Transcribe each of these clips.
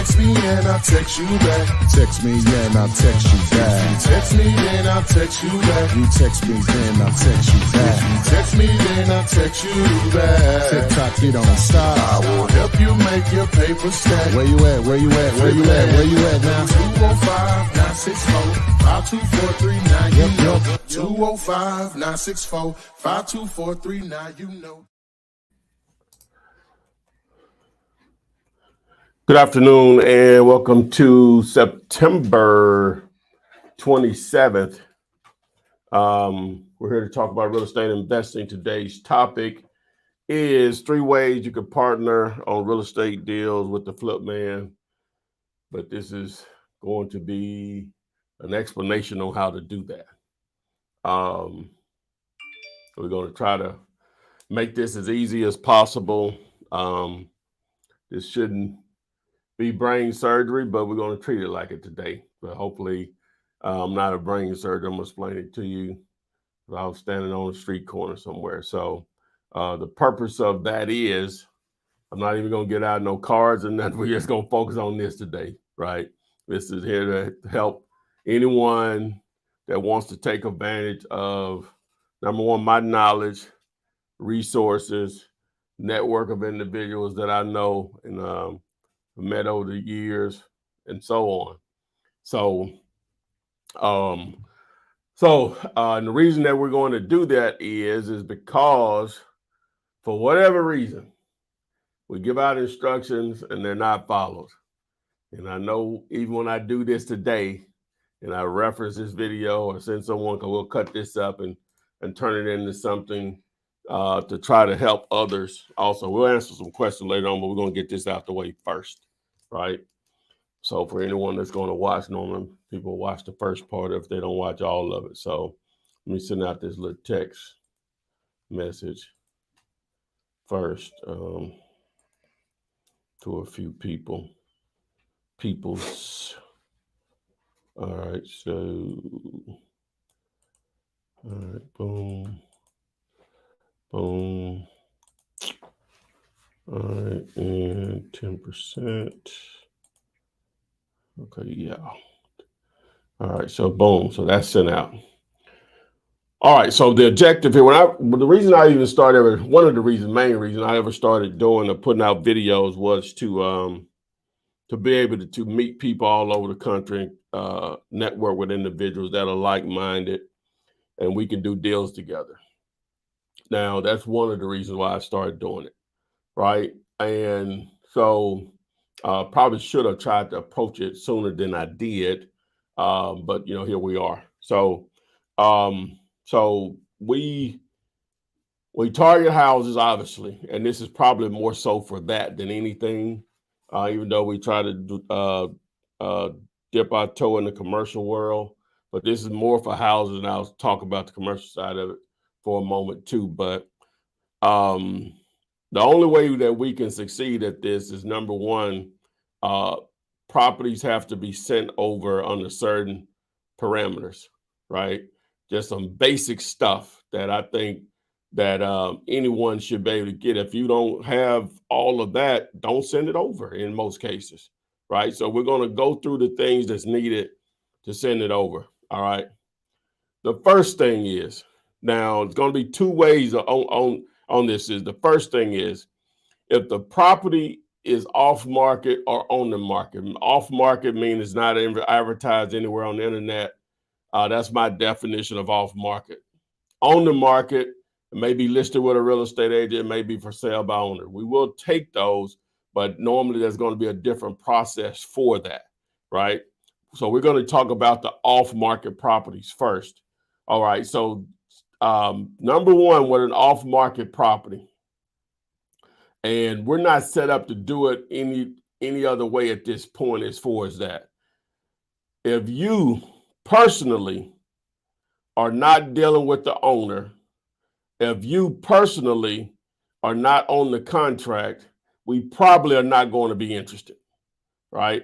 text me and I'll text you back. Text me, and I'll text you back. Text me, then I'll text you back. You text me, then I'll text you back. Text me, then I'll text you back. TikTok, you don't stop. I will help you make your paper stack. Where you at? Where you at? Where you at? Where you at now? 205-964-5243. Now you Yep, know. yep. 205-964-5243. Now you know. Good afternoon and welcome to September 27th. We're here to talk about real estate investing. Today's topic is 3 ways you can partner on real estate deals with the flip man. But this is going to be an explanation on how to do that. We're going to try to make this as easy as possible. This shouldn't be brain surgery, but we're going to treat it like it today. But hopefully, I'm not a brain surgeon. I'm going to explain it to you. I was standing on a street corner somewhere. So the purpose of that is, I'm not even going to get out no cards and nothing. We're just going to focus on this today, right? This is here to help anyone that wants to take advantage of, number one, my knowledge, resources, network of individuals that I know and met over the years and so on. So the reason that we're going to do that is because for whatever reason, we give out instructions and they're not followed. And I know even when I do this today and I reference this video or send someone, because we'll cut this up and turn it into something to try to help others. Also, we'll answer some questions later on, but we're going to get this out the way first. Right. So for anyone that's going to watch, normally people watch the first part if they don't watch all of it. So let me send out this little text message first to a few people. All right. So, all right. Boom. Boom. All right, and 10%. Okay, yeah. All right, so boom, so that's sent out. All right, so the objective here, the reason I even started, one of the main reasons I ever started doing or putting out videos was to be able to meet people all over the country, network with individuals that are like-minded, and we can do deals together. Now, that's one of the reasons why I started doing it. Right. And so probably should have tried to approach it sooner than I did. But, here we are. So we target houses, obviously, and this is probably more so for that than anything, even though we try to dip our toe in the commercial world. But this is more for houses, and I'll talk about the commercial side of it for a moment, too. But the only way that we can succeed at this is, number one, properties have to be sent over under certain parameters, right? Just some basic stuff that I think that anyone should be able to get. If you don't have all of that, don't send it over in most cases, right? So we're going to go through the things that's needed to send it over, all right? The first thing is, now it's going to be 2 ways on this. Is the first thing is, if the property is off market or on the market. Off market means it's not advertised anywhere on the internet. That's my definition of off market. On the market, it may be listed with a real estate agent, it may be for sale by owner. We will take those, but normally there's going to be a different process for that, right? So we're going to talk about the off market properties first. All right, so number one, with an off-market property, and we're not set up to do it any other way at this point as far as that. If you personally are not dealing with the owner, if you personally are not on the contract, we probably are not going to be interested, right?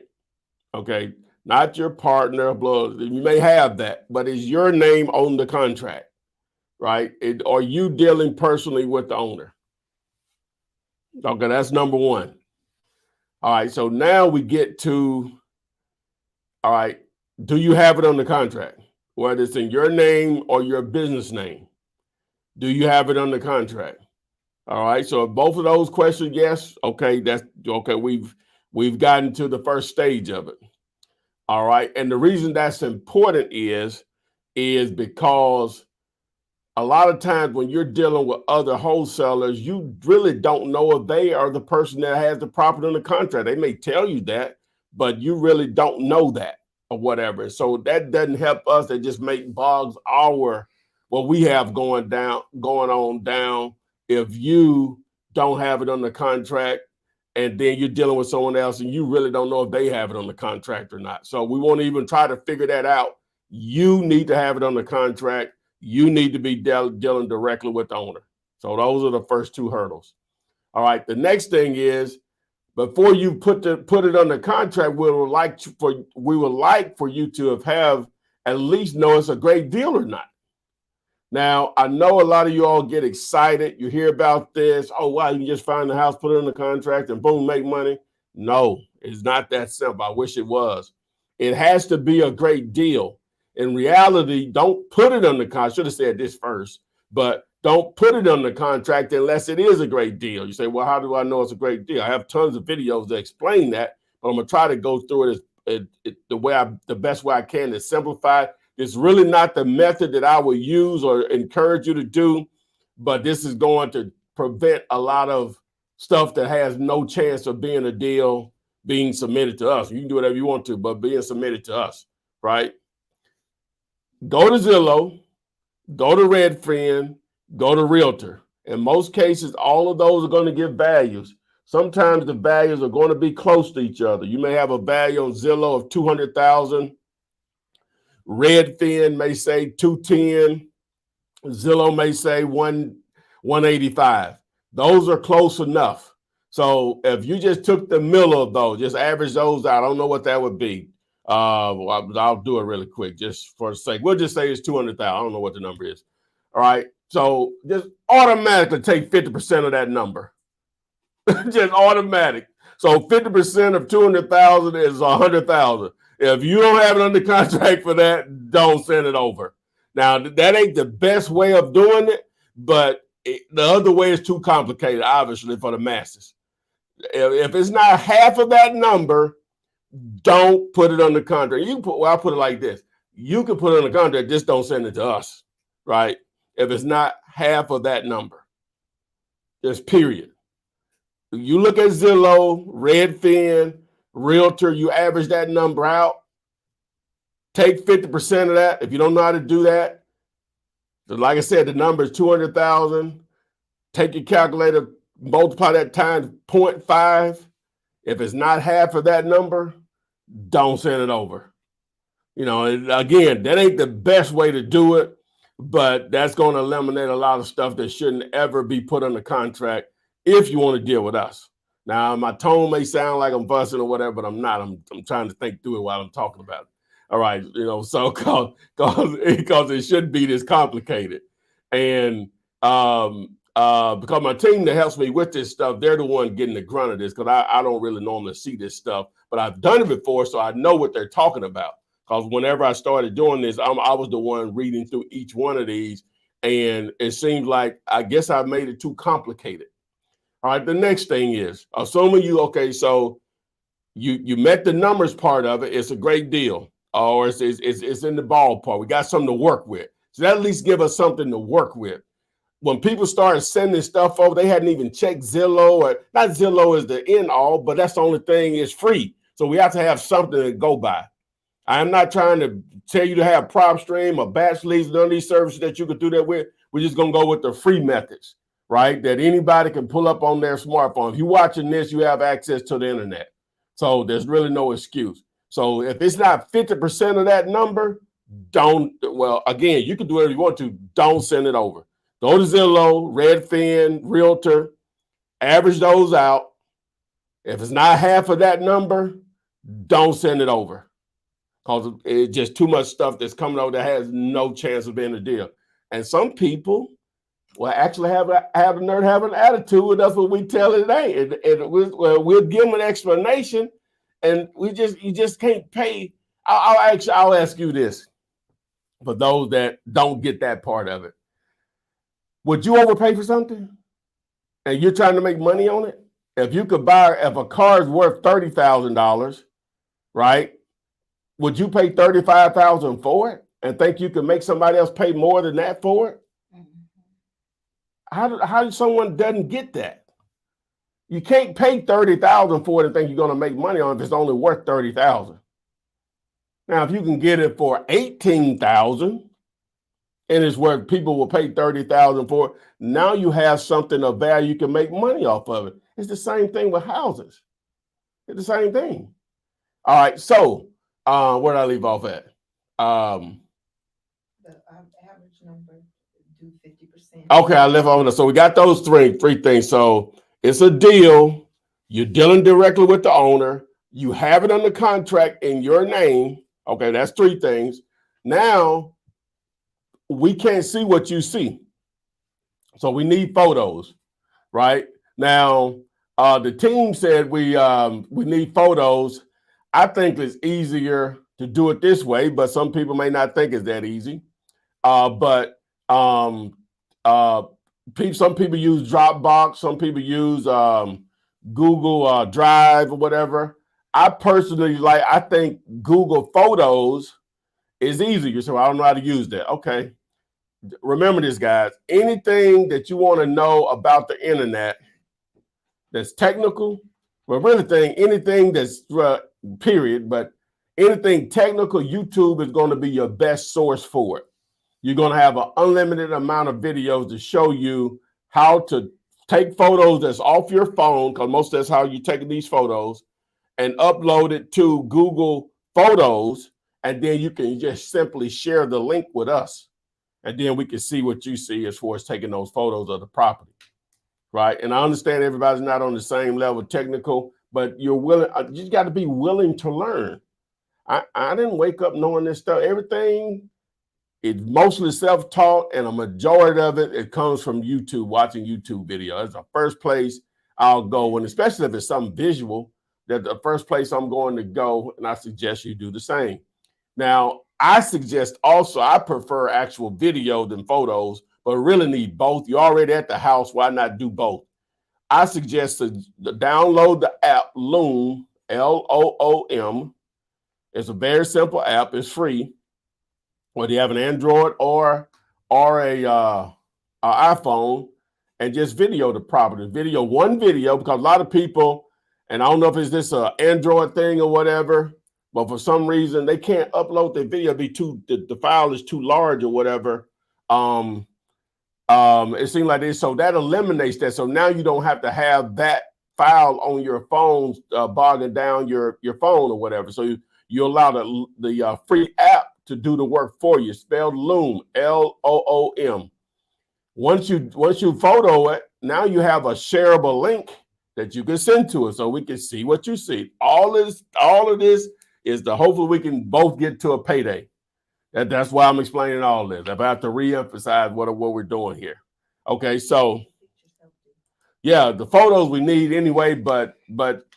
Okay, not your partner, you may have that, but is your name on the contract? Right? Are you dealing personally with the owner? Okay, that's number one. All right, so now we get to, all right, do you have it on the contract? Whether it's in your name or your business name, do you have it on the contract? All right, so if both of those questions, yes, okay, that's okay. We've gotten to the first stage of it. All right, and the reason that's important is because a lot of times when you're dealing with other wholesalers, you really don't know if they are the person that has the property on the contract. They may tell you that, but you really don't know that or whatever. So that doesn't help us. That just bogs what we have going on down. If you don't have it on the contract and then you're dealing with someone else and you really don't know if they have it on the contract or not. So we won't even try to figure that out. You need to have it on the contract. You need to be dealing directly with the owner. So those are the first two hurdles. All right. The next thing is before you put it on the contract, we would like for you to have at least know it's a great deal or not. Now, I know a lot of you all get excited. You hear about this. Oh, wow, you can just find the house, put it in the contract, and boom, make money. No, it's not that simple. I wish it was. It has to be a great deal. In reality, don't put it on the contract. I should have said this first, but don't put it on the contract unless it is a great deal. You say, well, how do I know it's a great deal? I have tons of videos that explain that, but I'm going to try to go through it the best way I can to simplify it. It's really not the method that I would use or encourage you to do, but this is going to prevent a lot of stuff that has no chance of being a deal being submitted to us. You can do whatever you want to, but being submitted to us, right? Go to Zillow, go to Redfin, go to Realtor. In most cases, all of those are going to give values. Sometimes the values are going to be close to each other. You may have a value on Zillow of $200,000. Redfin may say 210. Zillow may say 185. Those are close enough. So if you just took the middle of those, just average those out, I don't know what that would be. I'll do it really quick just for the sake. We'll just say it's 200,000. I don't know what the number is. All right. So just automatically take 50% of that number. Just automatic. So 50% of 200,000 is 100,000. If you don't have it under contract for that, don't send it over. Now, that ain't the best way of doing it, but the other way is too complicated, obviously, for the masses. If it's not half of that number, don't put it on the contract. I'll put it like this. You can put it on the contract, just don't send it to us, right? If it's not half of that number, just period. You look at Zillow, Redfin, Realtor, you average that number out. Take 50% of that. If you don't know how to do that, so like I said, the number is 200,000. Take your calculator, multiply that times 0.5. If it's not half of that number, don't send it over. You know, again, that ain't the best way to do it, but that's going to eliminate a lot of stuff that shouldn't ever be put on the contract if you want to deal with us. Now, my tone may sound like I'm fussing or whatever, but I'm not. I'm trying to think through it while I'm talking about it. All right, you know, so because it shouldn't be this complicated. And because my team that helps me with this stuff, they're the one getting the grunt of this because I don't really normally see this stuff, but I've done it before, so I know what they're talking about. Because whenever I started doing this, I was the one reading through each one of these, and it seems like I guess I made it too complicated. All right, the next thing is, assuming so you met the numbers part of it, it's a great deal, or it's in the ballpark. We got something to work with. So that at least give us something to work with. When people started sending stuff over, they hadn't even checked Zillow, or not Zillow is the end all, but that's the only thing, it's free. So we have to have something to go by. I'm not trying to tell you to have PropStream or Batch Leads, none of these services that you could do that with. We're just going to go with the free methods, right? That anybody can pull up on their smartphone. If you're watching this, you have access to the internet. So there's really no excuse. So if it's not 50% of that number, again, you can do whatever you want to. Don't send it over. Go to Zillow, Redfin, Realtor, average those out. If it's not half of that number, don't send it over. Because it's just too much stuff that's coming over that has no chance of being a deal. And some people, Well, actually have the nerd have an attitude, and that's what we tell it ain't. And we'll give them an explanation, and you just can't pay. I'll ask you this for those that don't get that part of it. Would you overpay for something, and you're trying to make money on it? If you could buy, if a car is worth $30,000, right? Would you pay $35,000 for it and think you can make somebody else pay more than that for it? How does someone doesn't get that? You can't pay $30,000 for it and think you're going to make money on it if it's only worth $30,000. Now, if you can get it for $18,000 and it's where people will pay $30,000 for it, now you have something of value you can make money off of it. It's the same thing with houses. It's the same thing. All right, so where did I leave off at? The average number do 50%. Okay, I left off. So we got those three things. So it's a deal. You're dealing directly with the owner. You have it under contract in your name. Okay, that's three things. Now we can't see what you see, so we need photos, right? Now the team said we need photos. I think it's easier to do it this way, but some people may not think it's that easy. But some people use Dropbox, some people use Google Drive or whatever. I personally I think Google Photos is easier, so I don't know how to use that. Okay. Remember this, guys. Anything that you want to know about the internet that's technical, well, really anything that's period, but anything technical, YouTube is going to be your best source for it. You're going to have an unlimited amount of videos to show you how to take photos that's off your phone, because most that's how you're taking these photos, and upload it to Google Photos, and then you can just simply share the link with us, and then we can see what you see as far as taking those photos of the property, right? And I understand everybody's not on the same level technical, but you're willing. You just got to be willing to learn. I didn't wake up knowing this stuff. Everything is mostly self-taught, and a majority of it comes from YouTube, watching YouTube videos. That's the first place I'll go, and especially if it's something visual, that's the first place I'm going to go, and I suggest you do the same. Now, I suggest also, I prefer actual video than photos, but really need both. You're already at the house, why not do both? I suggest to download the app Loom, Loom. It's a very simple app. It's free. Whether you have an Android or a iPhone, and just video the property. Video one video, because a lot of people, and I don't know if it's this Android thing or whatever, but for some reason they can't upload the video. The file is too large or whatever. It seems like this, so that eliminates that. So now you don't have to have that file on your phone bogging down your phone or whatever. So you allow the free app to do the work for you. Spelled Loom, Loom. Once you photo it, now you have a shareable link that you can send to us, so we can see what you see. All of this is to hopefully we can both get to a payday. That's why I'm explaining all this. I have to reemphasize what we're doing here. Okay, so yeah, the photos we need anyway, but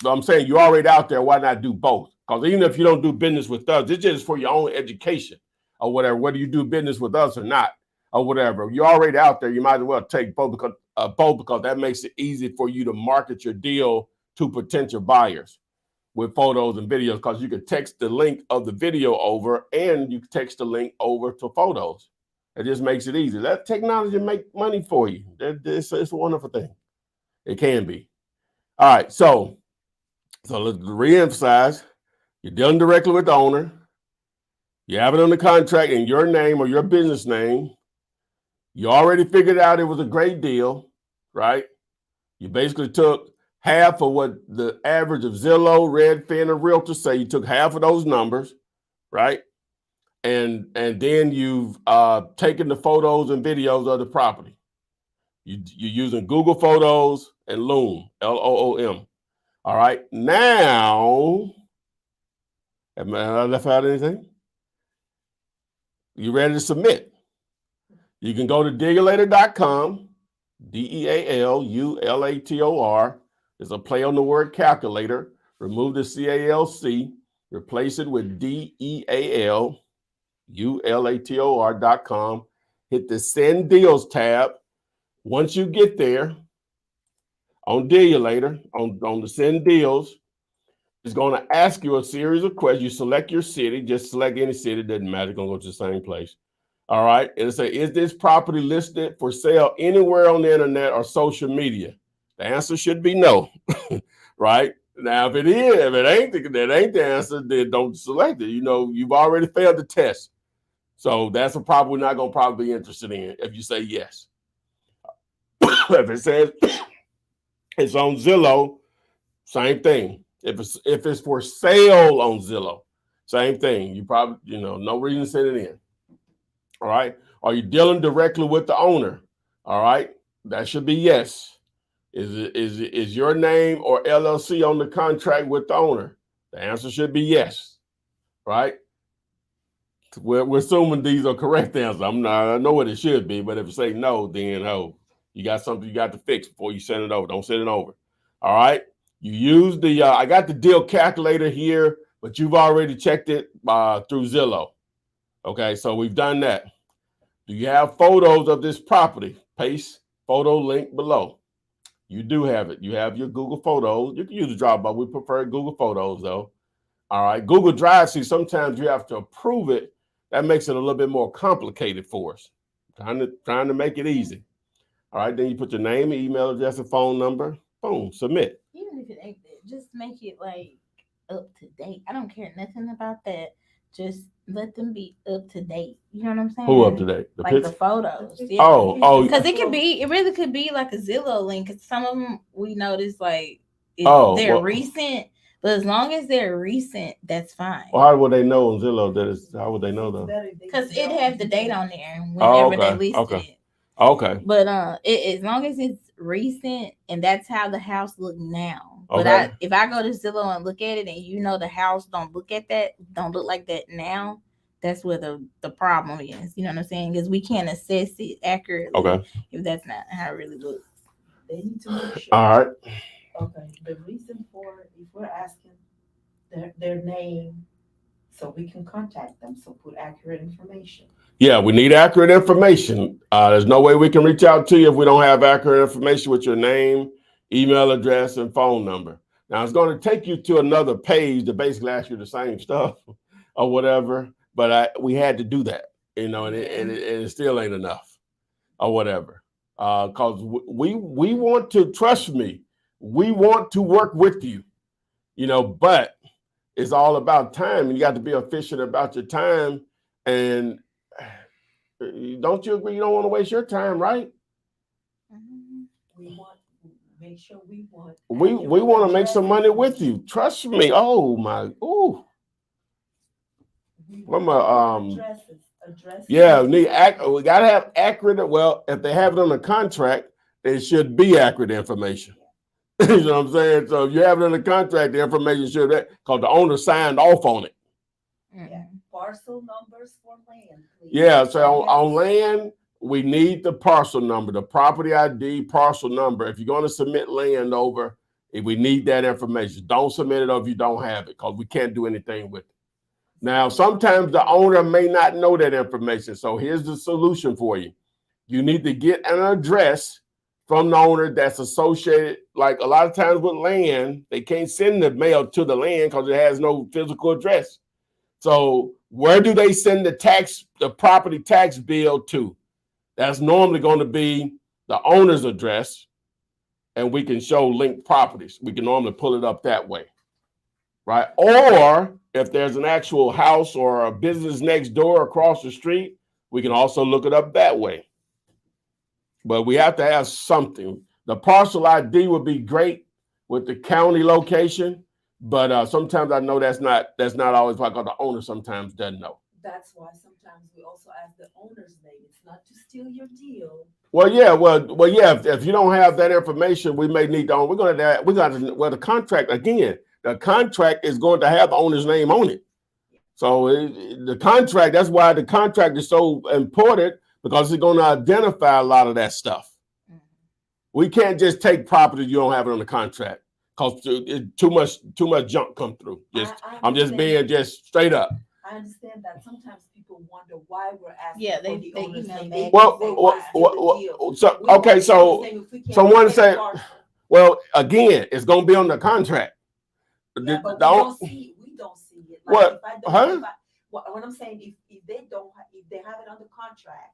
I'm saying you're already out there. Why not do both? Because even if you don't do business with us, it's just for your own education or whatever, whether you do business with us or not or whatever. You're already out there. You might as well take both because that makes it easy for you to market your deal to potential buyers with photos and videos, because you can text the link of the video over and you can text the link over to photos. It just makes it easy. Let technology make money for you. It's a wonderful thing. It can be. All right, so let's reemphasize. You're dealing directly with the owner. You have it on the contract in your name or your business name. You already figured out it was a great deal, right? You basically took half of what the average of Zillow, Redfin, and Realtor say. You took half of those numbers, right? And then you've taken the photos and videos of the property. You're using Google Photos and Loom, Loom. All right, now, have I left out anything? You ready to submit? You can go to dealulator.com, DEALULATOR. There's a play on the word calculator. Remove the CALC, replace it with DEALULATOR.com. Hit the Send Deals tab. Once you get there, on Dealulator, on the Send Deals, it's going to ask you a series of questions. You select your city. Just select any city. Doesn't matter. It's going to go to the same place. All right. It'll say, is this property listed for sale anywhere on the internet or social media? The answer should be no. Right? Now, if it is, if it ain't, that ain't the answer, then don't select it. You know, you've already failed the test. So that's a problem we're not going to probably be interested in if you say yes. If it says it's on Zillow, same thing. If it's for sale on Zillow, same thing. You probably, no reason to send it in. All right. Are you dealing directly with the owner? All right. That should be yes. Is your name or LLC on the contract with the owner? The answer should be yes. Right. We're assuming these are correct answers. I know what it should be, but if you say no, then you got something you got to fix before you send it over. Don't send it over. All right. You use the I got the deal calculator here, but you've already checked it through Zillow. Okay, so we've done that. Do you have photos of this property? Paste photo link below. You do have it. You have your Google Photos. You can use the Dropbox. We prefer Google Photos though. All right, Google Drive. See, sometimes you have to approve it. That makes it a little bit more complicated for us. Trying to make it easy. All right, then you put your name, email address, and phone number. Boom, submit. Even if it ain't that, just make it like up to date. I don't care nothing about that. Just let them be up to date. You know what I'm saying? Who up to date? Like the photos. Yeah. Oh. Because it really could be like a Zillow link. Cause some of them we notice like they're recent. But as long as they're recent, that's fine. Well, how would they know on Zillow that is? How would they know though? Because it has the date on there whenever they listed it. Okay. But as long as it's recent and that's how the house look now. Okay. But if I go to Zillow and look at it and the house don't look like that now, that's where the problem is. You know what I'm saying? Because we can't assess it accurately if that's not how it really looks. They need to make sure. All right. Okay. The reason for it, if we're asking their name, so we can contact them. So put accurate information. Yeah, we need accurate information. There's no way we can reach out to you if we don't have accurate information with your name, email address, and phone number. Now, it's going to take you to another page to basically ask you the same stuff or whatever, but we had to do that, and it still ain't enough or whatever. Because we want to, trust me, we want to work with you, but it's all about time, and you got to be efficient about your time. And don't you agree? You don't want to waste your time, right? We want to make sure we want to make some money with you. Trust me. Oh my. Ooh. Addresses. Yeah, we gotta have accurate. Well, if they have it on the contract, it should be accurate information. You know what I'm saying? So if you have it in the contract, the information should be, because the owner signed off on it. Yeah. Parcel numbers for land, please. Yeah, so on land, we need the parcel number, the property ID, parcel number. If you're going to submit land over, we need that information. Don't submit it if you don't have it, because we can't do anything with it. Now, sometimes the owner may not know that information. So here's the solution for you. You need to get an address from the owner that's associated. Like a lot of times with land, they can't send the mail to the land because it has no physical address. So where do they send the property tax bill to? That's normally going to be the owner's address, and we can show linked properties. We can normally pull it up that way, right? Or if there's an actual house or a business next door across the street, we can also look it up that way. But we have to have something. The parcel ID would be great with the county location. But sometimes I know that's not always because the owner sometimes doesn't know. That's why sometimes we also ask the owner's name. It's not to steal your deal. Well, yeah. If you don't have that information, we may need to own. The contract again. The contract is going to have the owner's name on it. So the contract. That's why the contract is so important, because it's going to identify a lot of that stuff. We can't just take property you don't have it on the contract because too much junk come through. I'm just being just straight up. I understand that sometimes people wonder why we're asking Yeah, for the owner's email name. back. So one say, well, again, it's going to be on the contract. Yeah, but we don't see it. Like what I'm saying, if they have it on the contract.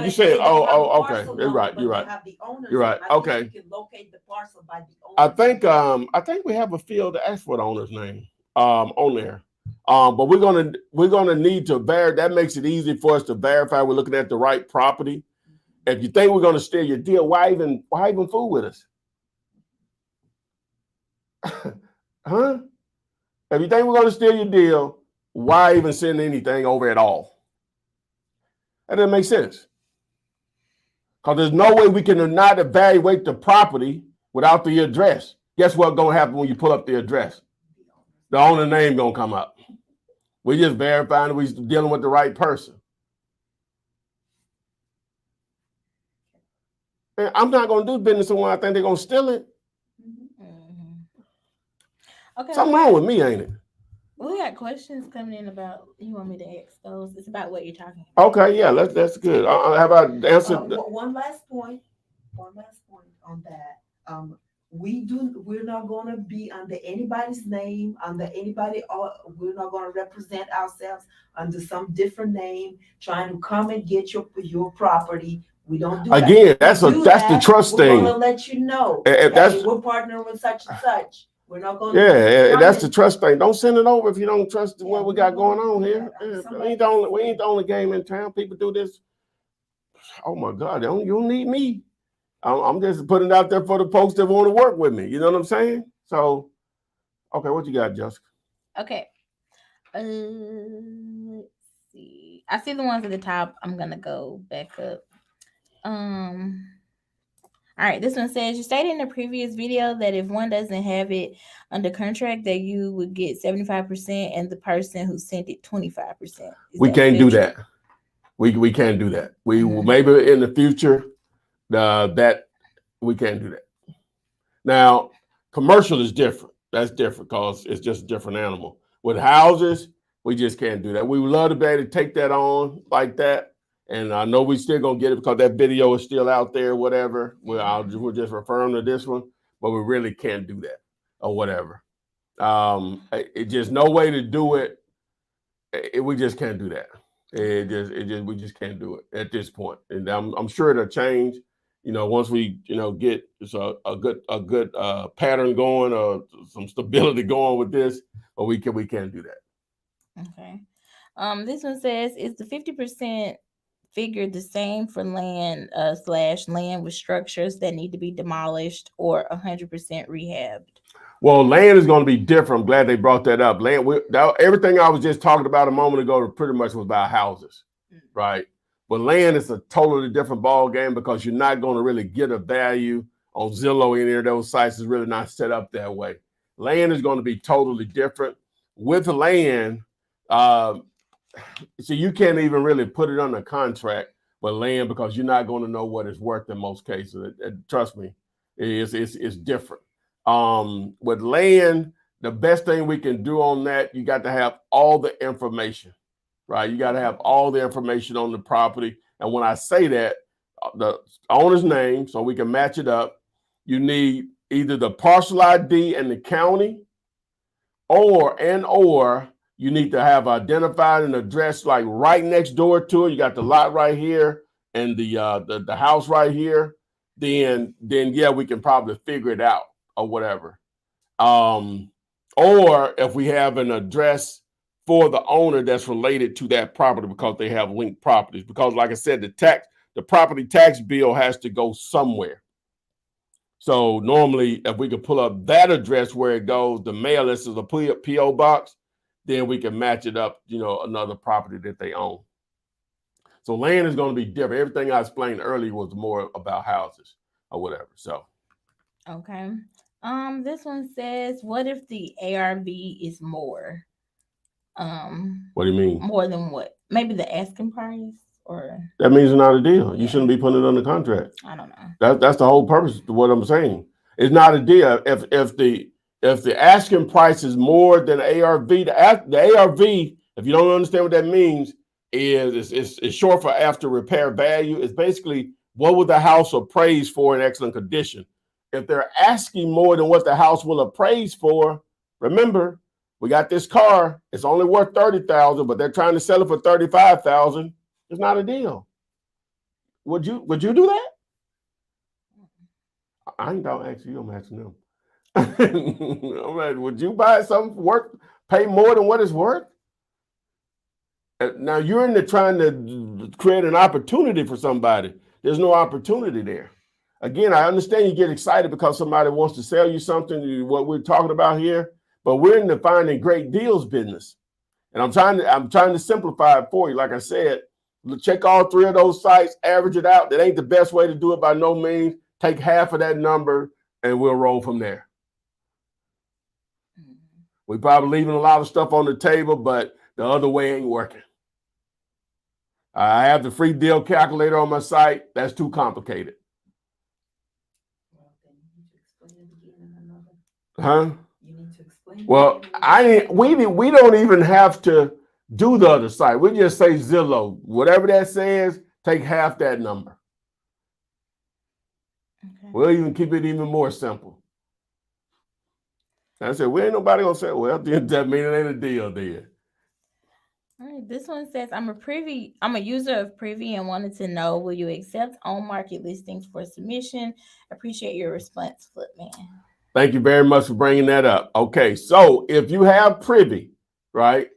You said, okay. You're right. They have the owner's You're right. name. Okay. You can locate the parcel by the owner's name. I think we have a field to ask for the owner's name on there. But we're gonna need to verify. That makes it easy for us to verify we're looking at the right property. If you think we're gonna steal your deal, why even fool with us? Huh? If you think we're gonna steal your deal, why even send anything over at all? That doesn't make sense. Because there's no way we can not evaluate the property without the address. Guess what's gonna happen when you pull up the address? The owner name gonna come up. We just verifying that we're dealing with the right person. And I'm not gonna do business with someone I think they're gonna steal it. Okay. Something wrong with me, ain't it? We got questions coming in about. You want me to ask those? It's about what you're talking about. Okay, yeah, that's good. How about answer? One last point on that. We're not going to be under anybody's name, we're not going to represent ourselves under some different name, trying to come and get your property. We don't do Again, that. That's the trust thing. We're going to let you know if that we're partnering with such and such. We're not going to. Yeah, that's the trust thing. Don't send it over if you don't trust what we got going on here. We ain't the only game in town. People do this. Oh my God, you don't need me. I'm just putting it out there for the folks that want to work with me. You know what I'm saying? So, okay, what you got, Jessica? Okay. Let's see. I see the ones at the top. I'm gonna go back up. All right, this one says, you stated in the previous video that if one doesn't have it under contract, that you would get 75% and the person who sent it 25%. We can't do that. We can't do that. We maybe in the future, that we can't do that. Now, commercial is different. That's different because it's just a different animal. With houses, we just can't do that. We would love to be able to take that on like that. And I know we still gonna get it because that video is still out there, whatever. We're just referring to this one, but we really can't do that or whatever. It's just no way to do it. We just can't do that. We just can't do it at this point. And I'm sure it'll change. Once we get a good pattern going or some stability going with this, but we can't do that. Okay. This one says, is the 50% figure the same for land / land with structures that need to be demolished or 100% rehabbed? Well, land is going to be different. I'm glad they brought that up. Everything I was just talking about a moment ago pretty much was about houses, right? But land is a totally different ball game because you're not going to really get a value on Zillow. Any of those sites is really not set up that way. Land is going to be totally different. With land, so you can't even really put it under contract with land because you're not going to know what it's worth in most cases. Trust me, it's different. With land, the best thing we can do on that, you got to have all the information, right? You got to have all the information on the property. And when I say that, the owner's name, so we can match it up, you need either the parcel ID and the county, or you need to have identified an address like right next door to it. You got the lot right here and the house right here. Then yeah, we can probably figure it out or whatever. Or if we have an address for the owner that's related to that property because they have linked properties. Because like I said, the property tax bill has to go somewhere. So normally, if we could pull up that address where it goes, the mail list is a PO box, then we can match it up, another property that they own. So land is going to be different. Everything I explained earlier was more about houses or whatever. So. Okay. This one says, what if the ARV is more? What do you mean? More than what? Maybe the asking price or That means it's not a deal. You Yeah. shouldn't be putting it under contract. I don't know. That's the whole purpose of what I'm saying. It's not a deal. If the asking price is more than ARV, the ARV, if you don't understand what that means, is it's short for after repair value. It's basically what would the house appraise for in excellent condition. If they're asking more than what the house will appraise for, remember, we got this car. It's only worth $30,000, but they're trying to sell it for $35,000. It's not a deal. Would you do that? I ain't don't ask you. I'm asking them. I'm like, would you buy something pay more than what it's worth? Now you're in there trying to create an opportunity for somebody. There's no opportunity there. Again, I understand you get excited because somebody wants to sell you something, what we're talking about here, but we're in the finding great deals business. And I'm trying to simplify it for you. Like I said, check all three of those sites, average it out. That ain't the best way to do it by no means. Take half of that number and we'll roll from there. We probably leaving a lot of stuff on the table, but the other way ain't working. I have the free deal calculator on my site. That's too complicated. Huh? You need to explain. Well, we don't even have to do the other site. We just say Zillow. Whatever that says, take half that number. Okay. We'll even keep it even more simple. I said, we ain't nobody gonna say, well, that mean it ain't a deal there. All right, this one says, I'm a user of Privy and wanted to know, will you accept on-market listings for submission? Appreciate your response, Flipman. Thank you very much for bringing that up. Okay, so if you have Privy, right,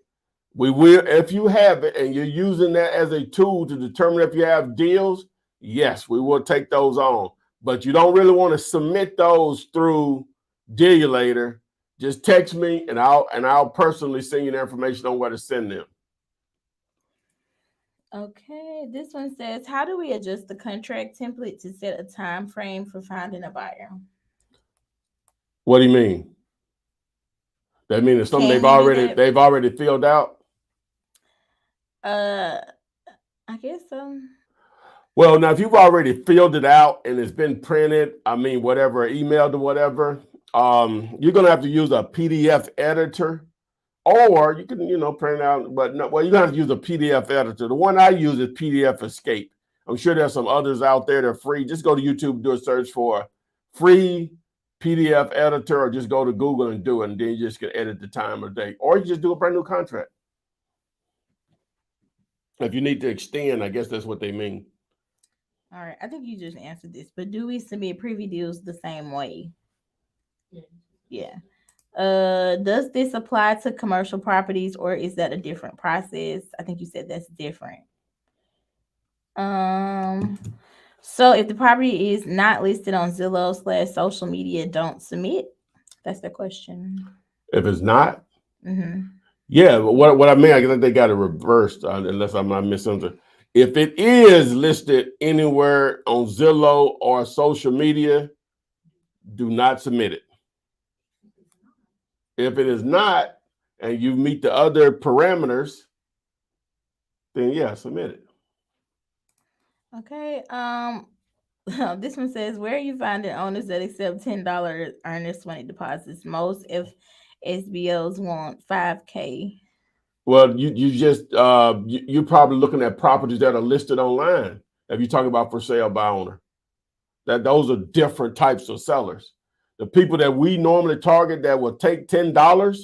we will, if you have it and you're using that as a tool to determine if you have deals, yes, we will take those on. But you don't really want to submit those through Dealulator. Just text me and I'll personally send you the information on where to send them. Okay, this one says, how do we adjust the contract template to set a time frame for finding a buyer? What do you mean? That means it's something they've already filled out? I guess so. Well, now if you've already filled it out and it's been printed, whatever, emailed or whatever, you're gonna have to use a PDF editor. Or you can, print it out, but no, well, you're going to have to use a PDF editor. The one I use is PDF Escape. I'm sure there's some others out there that are free. Just go to YouTube and do a search for free PDF editor, or just go to Google and do it, and then you just can edit the time or date. Or you just do a brand new contract. If you need to extend, I guess that's what they mean. All right, I think you just answered this, but do we submit privy deals the same way? Yeah. Does this apply to commercial properties, or is that a different process? I think you said that's different. So if the property is not listed on Zillow/social media, don't submit. That's the question. If it's not, yeah. But what I mean, I think they got it reversed, unless I'm not missing something. If it is listed anywhere on Zillow or social media, do not submit it. If it is not, and you meet the other parameters, then yeah, submit it. Okay. This one says, where are you finding owners that accept $10 earnest money deposits? Most if SBOs want $5K. Well, you're probably looking at properties that are listed online. If you're talking about for sale by owner, those are different types of sellers. The people that we normally target that will take $10,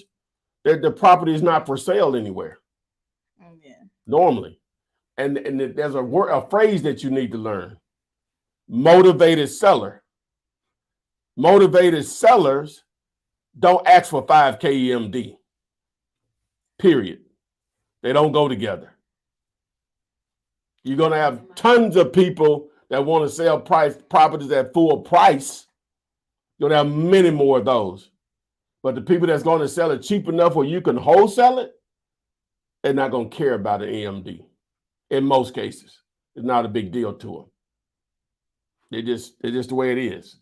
the property is not for sale anywhere. Yeah. Normally. And there's a phrase that you need to learn. Motivated seller. Motivated sellers don't ask for 5K EMD. Period. They don't go together. You're going to have tons of people that want to sell properties at full price. You're going to have many more of those. But the people that's going to sell it cheap enough where you can wholesale it, they're not going to care about an EMD. In most cases, it's not a big deal to them. It's just the way it is.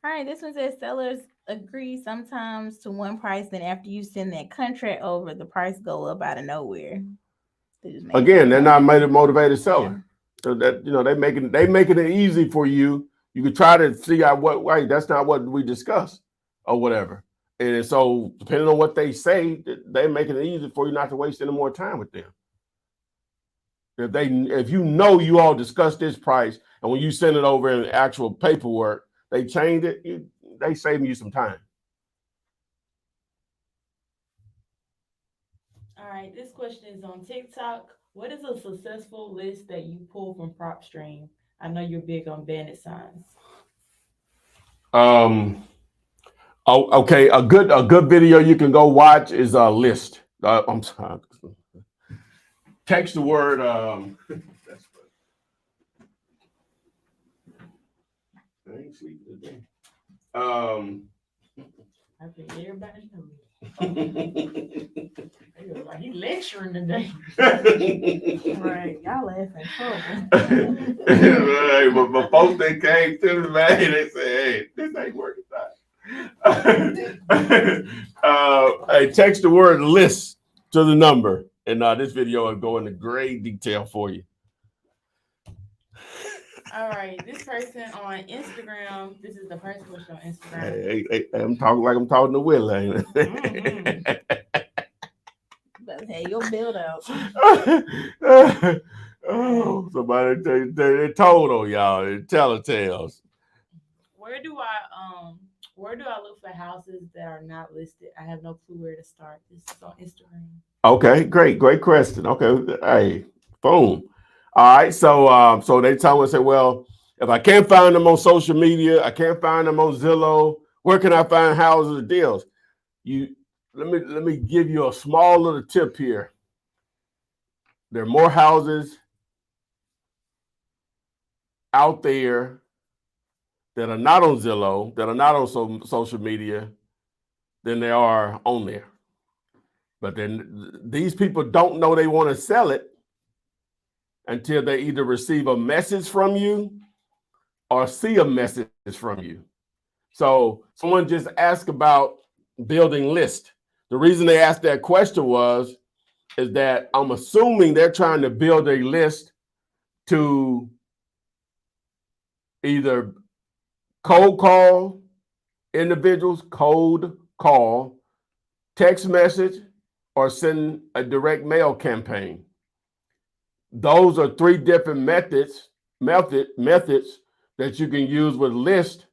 All right, this one says sellers agree sometimes to one price, then after you send that contract over, the price go up out of nowhere. Again, they're not motivated seller. So that they making it easy for you. You could try to figure out what way. That's not what we discussed or whatever. And so depending on what they say, they're making it easy for you not to waste any more time with them. If you all discussed this price, and when you send it over in actual paperwork, they change it, they saving you some time. All right, this question is on TikTok. What is a successful list that you pull from PropStream? I know you're big on bandit signs. Okay, a good video you can go watch is a list. I'm sorry. Text the word. That's I ain't sleeping today. I think everybody knows. Like he lecturing today. Right, y'all laughing trouble. Right, but folks that came to me, man, they say, "Hey, this ain't working out." Hey, text the word "list" to the number, and this video will go into great detail for you. All right, this person on Instagram. This is the first question on Instagram. Hey, I'm talking like I'm talking to Will, ain't it? Hey, your build out. Oh, somebody they told on y'all. They telltales. Where do I look for houses that are not listed? I have no clue where to start. This is on Instagram. Okay, great question. Okay, hey, boom. All right, so they tell me, say, well, if I can't find them on social media, I can't find them on Zillow. Where can I find houses or deals? Let me give you a small little tip here. There are more houses out there that are not on Zillow, that are not on social media, than there are on there. But then these people don't know they want to sell it until they either receive a message from you or see a message from you. So someone just asked about building list. The reason they asked that question is that I'm assuming they're trying to build a list to either cold call individuals, text message, or send a direct mail campaign. Those are three different methods that you can use with list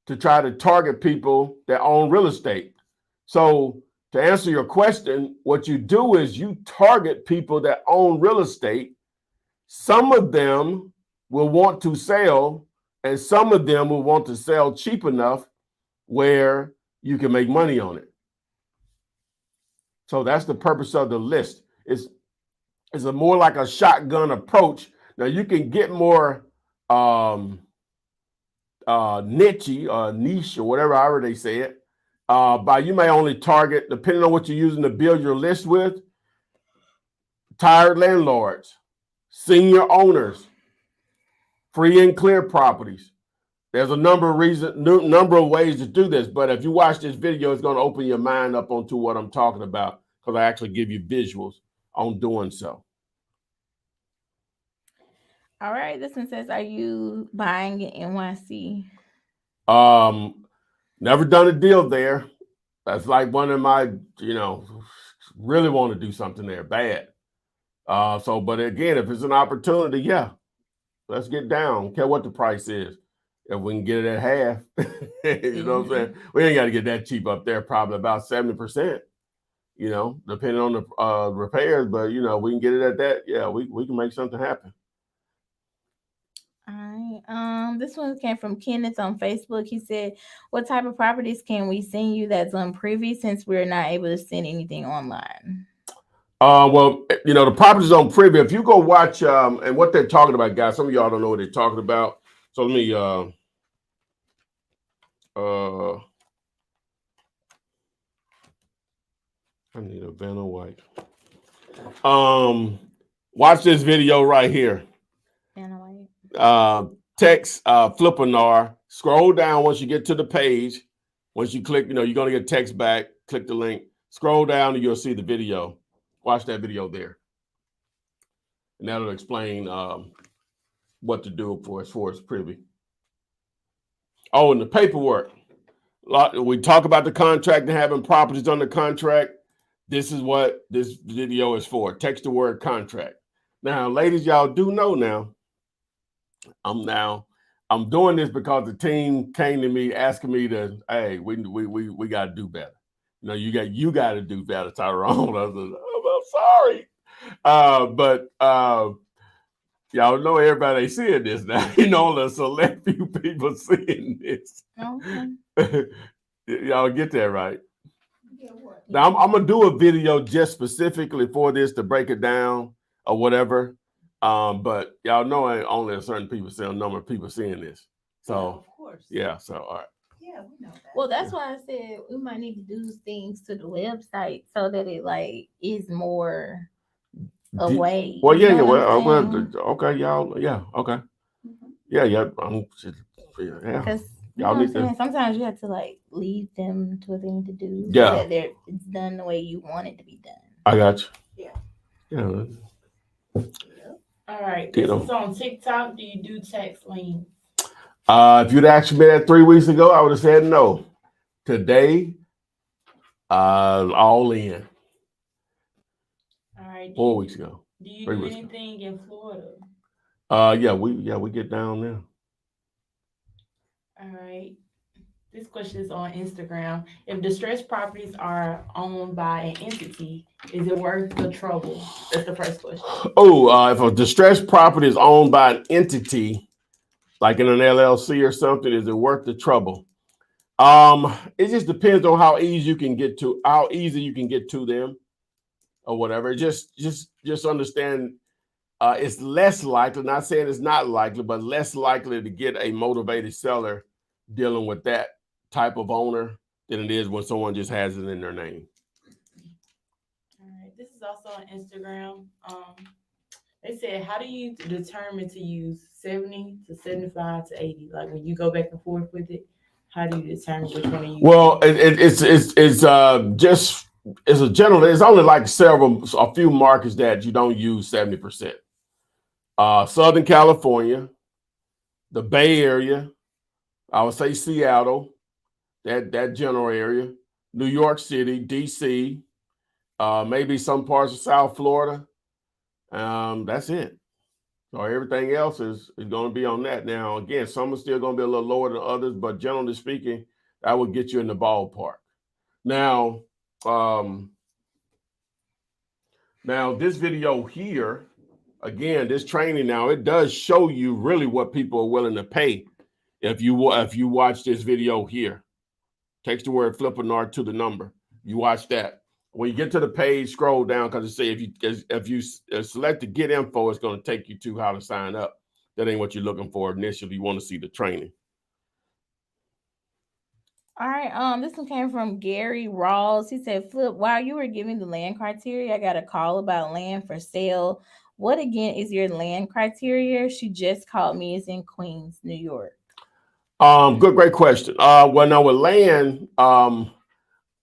to try to target people that own real estate. So to answer your question, what you do is you target people that own real estate. Some of them will want to sell, and some of them will want to sell cheap enough where you can make money on it. So that's the purpose of the list. It's a more like a shotgun approach. Now you can get more niche or whatever, however they say it. But you may only target, depending on what you're using to build your list with, tired landlords, senior owners, free and clear properties. There's a number of ways to do this, but if you watch this video, it's going to open your mind up onto what I'm talking about, because I actually give you visuals on doing so. All right, this one says, are you buying in NYC? Never done a deal there. That's like one of my, really want to do something there bad. But again, if it's an opportunity, yeah, let's get down. Don't care what the price is. If we can get it at half, you know what I'm saying? We ain't got to get that cheap up there, probably about 70%, depending on the repairs. But, we can get it at that. Yeah, we can make something happen. All right. This one came from Kenneth on Facebook. He said, what type of properties can we send you that's on Privy, since we're not able to send anything online? Well, the properties on Privy, if you go watch and what they're talking about, guys, some of y'all don't know what they're talking about. So let me I need a Vanna White. Watch this video right here. Vanna White. Text Flippanar. Scroll down once you get to the page. Once you click, you're gonna get text back. Click the link. Scroll down and you'll see the video. Watch that video there. and that'll explain what to do as far as privy. Oh, and the paperwork. We talk about the contract and having properties under contract. This is what this video is for. Text the word contract. Now, ladies, y'all do know now. I'm doing this because the team came to me asking me to, hey, we got to do better. You know, you got to do better, Tyrone. I said, oh, I'm sorry, but y'all know everybody ain't seeing this now. You know, the select few people seeing this. Okay. Y'all get that right. Yeah, what? Now I'm gonna do a video just specifically for this to break it down or whatever. But y'all know ain't only a certain number of people seeing this. So Yeah, of course. yeah, so all right. Yeah, we know that. Well, that's why I said we might need to do things to the website so that it like is more away. Well, yeah, You know yeah. what I'm Well, saying? okay, y'all. Yeah, okay. Mhm. Yeah. Yeah. Because you Y'all know what I'm need to. saying? Sometimes you have to like lead them to a thing to do. Yeah. So that it's done the way you want it to be done. I got you. Yeah. Yeah. All right. You This know. is on TikTok. Do you do text liens? If you'd asked me that 3 weeks ago, I would have said no. Today, all in. All right. 4 weeks ago. Do you 3 do weeks ago. anything in Florida? Yeah, we get down there. All right. This question is on Instagram. If distressed properties are owned by an entity, is it worth the trouble? That's the first question. Oh, if a distressed property is owned by an entity, like in an LLC or something, is it worth the trouble? It just depends on how easy you can get to them or whatever. Just understand it's less likely, not saying it's not likely, but less likely to get a motivated seller dealing with that type of owner than it is when someone just has it in their name. All right. This is also on Instagram. They said, how do you determine to use 70 to 75 to 80? Like when you go back and forth with it, how do you determine which one to use? Well, it's a general. It's only like a few markets that you don't use 70%. Southern California, the Bay Area, I would say Seattle, that general area, New York City, DC, maybe some parts of South Florida. That's it. So everything else is going to be on that. Now, again, some are still going to be a little lower than others, but generally speaking, that would get you in the ballpark. Now, this video here, again, this training now, it does show you really what people are willing to pay if you watch this video here. Text the word Flippanard to the number. You watch that. When you get to the page, scroll down because it says if you select the get info, it's going to take you to how to sign up. That ain't what you're looking for initially. You want to see the training. All right. This one came from Gary Rawls. He said, Flip, while you were giving the land criteria, I got a call about land for sale. What again is your land criteria? She just called me. It's in Queens, New York. Great question. Well, now with land,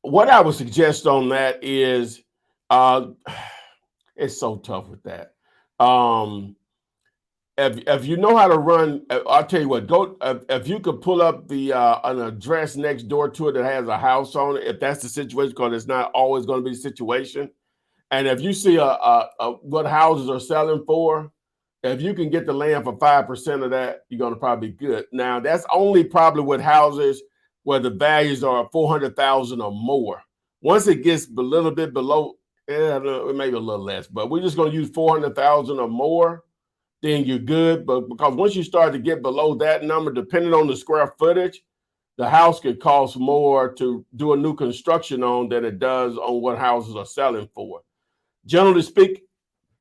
what I would suggest on that is it's so tough with that. If you know how to run, I'll tell you what, if you could pull up an address next door to it that has a house on it, if that's the situation, because it's not always going to be the situation. And if you see what houses are selling for, if you can get the land for 5% of that, you're going to probably be good. Now, that's only probably with houses where the values are 400,000 or more. Once it gets a little bit below, maybe a little less, but we're just going to use 400,000 or more, then you're good. But because once you start to get below that number, depending on the square footage, the house could cost more to do a new construction on than it does on what houses are selling for. Generally speaking,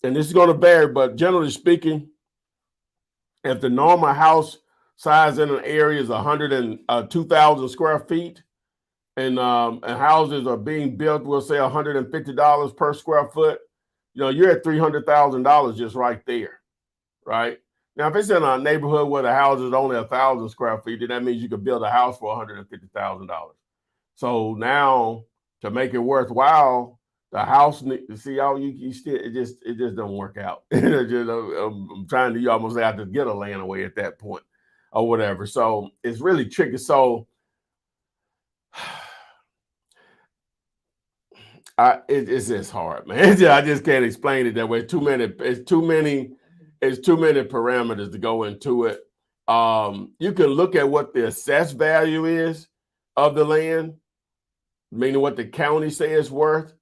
and this is going to vary, but generally speaking, if the normal house size in an area is 102,000 square feet, and houses are being built, we'll say $150 per square foot, you're at $300,000 just right there, right? Now, if it's in a neighborhood where the house is only 1,000 square feet, then that means you could build a house for $150,000. So now, to make it worthwhile, The house, see, y'all, you still, it just don't work out. I'm trying to, you almost have to get a land away at that point or whatever. So it's really tricky. So it's just hard, man. I just can't explain it that way. It's too many parameters to go into it. You can look at what the assessed value is of the land, meaning what the county say it's worth.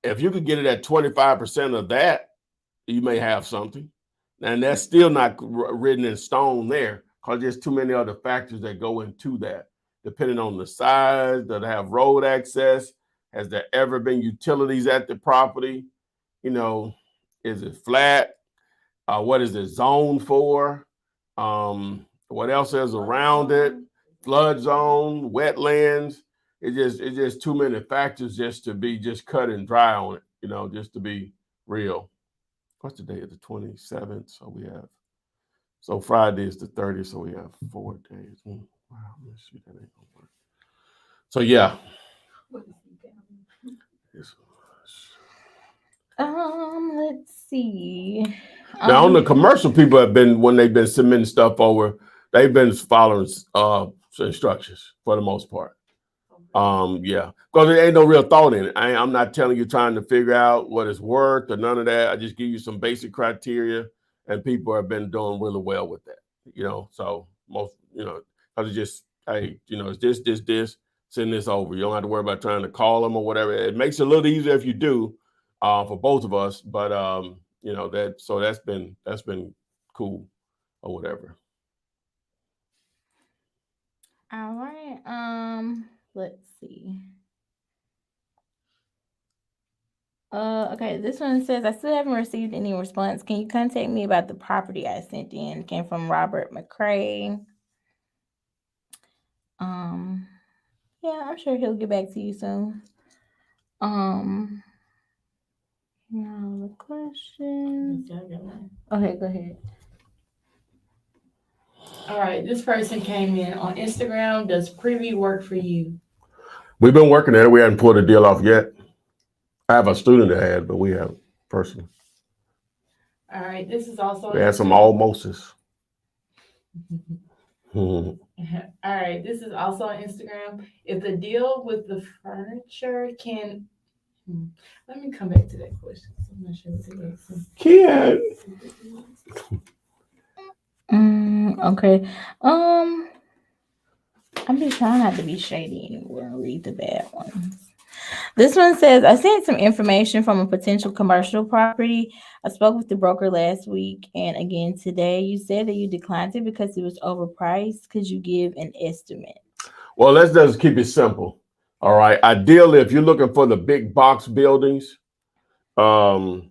If you could get it at 25% of that, you may have something. And that's still not written in stone there because there's too many other factors that go into that, depending on the size, does it have road access? Has there ever been utilities at the property? You know, is it flat? What is it zoned for? What else is around it? Flood zone, wetlands. It's just too many factors just to be just cut and dry on it, you know, just to be real. What's the day of the 27th? So Friday is the 30th, so we have 4 days. Wow, let's see, that ain't gonna work. So yeah. Let's see. Now on the commercial, people have been, when they've been submitting stuff over, they've been following instructions for the most part. Yeah, because there ain't no real thought in it. I'm not telling you trying to figure out what it's worth or none of that. I just give you some basic criteria, and people have been doing really well with that. You know, so most, you know, because it's just, hey, you know, it's this, send this over. You don't have to worry about trying to call them or whatever. It makes it a little easier if you do, for both of us. But you know, that's been cool or whatever. All right. Let's see. Okay, this one says, I still haven't received any response. Can you contact me about the property I sent in? It came from Robert McCray. Yeah, I'm sure he'll get back to you soon. Now the question. Okay, go ahead. All right, this person came in on Instagram. Does Privy work for you? We've been working at it. We haven't pulled a deal off yet. I have a student that had, but we haven't personally. All right, this is also. We had some almostes. All right, this is also on Instagram. If the deal with the furniture can, let me come back to that question. I'm not sure what the answer. Okay. I'm just trying not to be shady anymore and read the bad ones. This one says, I sent some information from a potential commercial property. I spoke with the broker last week and again today. You said that you declined it because it was overpriced. Could you give an estimate? Well, let's just keep it simple. All right. Ideally, if you're looking for the big box buildings, like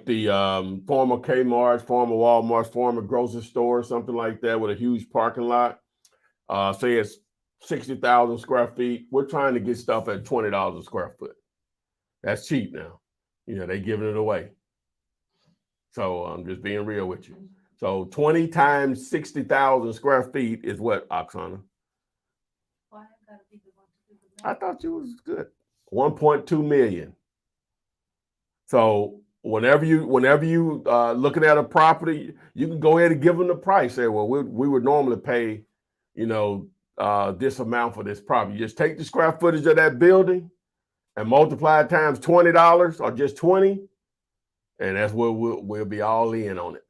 the former Kmart, former Walmart, former grocery store, something like that with a huge parking lot, say it's 60,000 square feet. We're trying to get stuff at $20 a square foot. That's cheap now. You know, they giving it away. So I'm just being real with you. So 20 times 60,000 square feet is what, Oksana? I thought you was good. 1.2 million. So whenever you looking at a property, you can go ahead and give them the price. Say, well, we would normally pay, you know, this amount for this property. Just take the square footage of that building and multiply it times $20 or just 20, and that's where we'll be all in on it.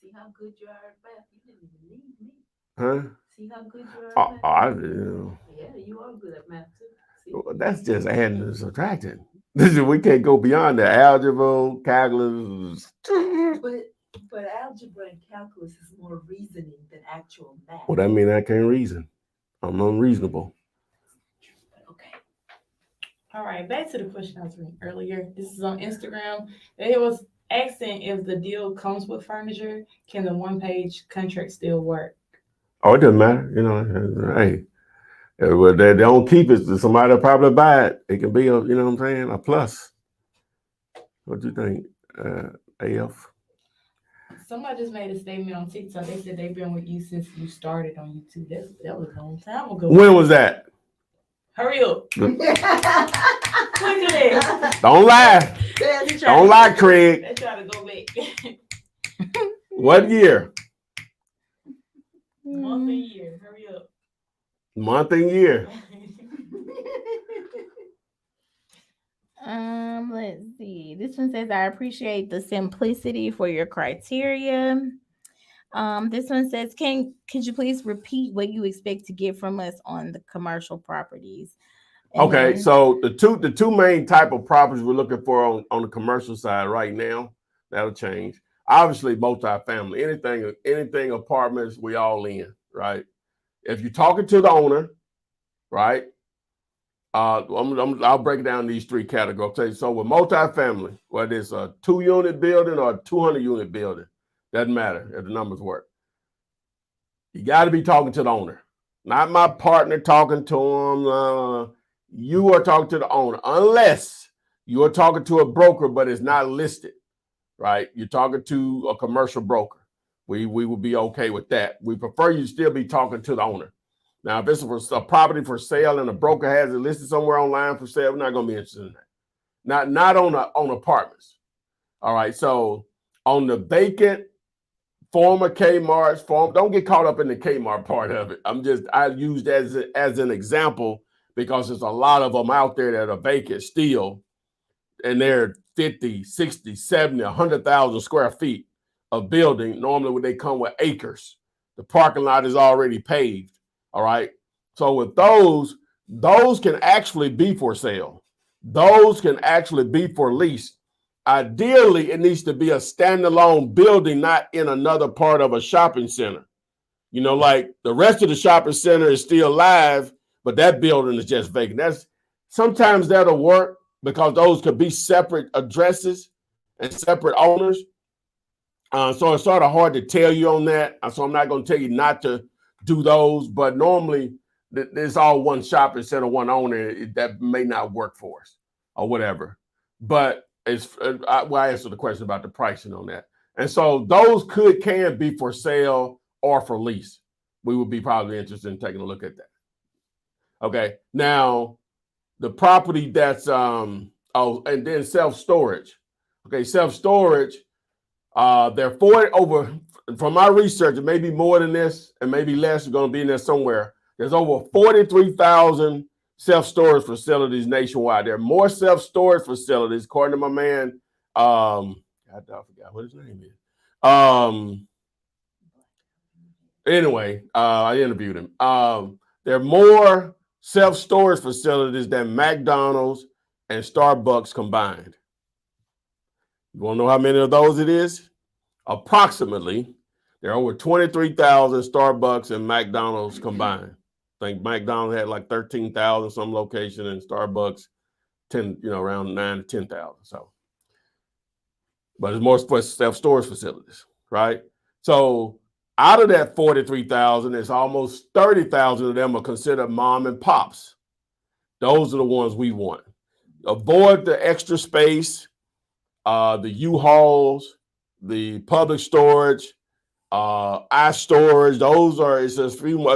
See how good you are at math? You didn't even need me. Huh? See how good you are at math? Yeah, you are good at math too. See? Well, that's just adding and subtracting. We can't go beyond the algebra, calculus. But algebra and calculus is more reasoning than actual math. Well, that means I can't reason. I'm unreasonable. Okay. All right, back to the question I was reading earlier. This is on Instagram. It was asking if the deal comes with furniture, can the one-page contract still work? Oh, it doesn't matter. You know, hey, well, they don't keep it. Somebody will probably buy it. It can be a, you know what I'm saying, a plus. What do you think, AF? Somebody just made a statement on TikTok. They said they've been with you since you started on YouTube. That was a long time ago. When was that? Hurry up. Quickly. Don't lie. Don't lie, Craig. Let's try to go back. What year? Month and year. Hurry up. Month and year. Let's see. This one says, I appreciate the simplicity for your criteria. This one says, could you please repeat what you expect to get from us on the commercial properties? And Okay, then, so the two main type of properties we're looking for on the commercial side right now, that'll change. Obviously, multifamily, anything apartments, we all in, right? If you're talking to the owner, right? I'll break it down these three categories. Okay, so with multifamily, whether it's a 2-unit building or a 200-unit building, doesn't matter if the numbers work. You got to be talking to the owner, not my partner talking to him. You are talking to the owner, unless you are talking to a broker, but it's not listed, right? You're talking to a commercial broker. We would be okay with that. We prefer you to still be talking to the owner. Now, if it's a property for sale and a broker has it listed somewhere online for sale, we're not going to be interested in that. Not on apartments. All right. So on the vacant former Kmart's, don't get caught up in the Kmart part of it. I use that as an example because there's a lot of them out there that are vacant still, and they're 50, 60, 70, 100,000 square feet of building. Normally when they come with acres, the parking lot is already paved. All right. So with those can actually be for sale. Those can actually be for lease. Ideally, it needs to be a standalone building, not in another part of a shopping center. You know, like the rest of the shopping center is still live, but that building is just vacant. Sometimes that'll work because those could be separate addresses and separate owners. So it's sort of hard to tell you on that. So I'm not going to tell you not to do those, but normally there's all one shopping center, one owner. That may not work for us or whatever. But I answered the question about the pricing on that. And so those can be for sale or for lease. We would be probably interested in taking a look at that. Okay. Now, the property that's, and then self-storage. Okay. Self-storage, they're 40 over, from my research, it may be more than this and maybe less, going to be in there somewhere. There's over 43,000 self-storage facilities nationwide. There are more self-storage facilities, according to my man. I forgot what his name is. Anyway, I interviewed him. There are more self-storage facilities than McDonald's and Starbucks combined. You want to know how many of those it is? Approximately, there are over 23,000 Starbucks and McDonald's combined. I think McDonald's had like 13,000 some location, and Starbucks around 9,000 to 10,000. So, but it's more for self-storage facilities, right? So out of that 43,000, it's almost 30,000 of them are considered mom and pops. Those are the ones we want. Avoid the extra space, the U-Hauls, the public storage, iStorage. It's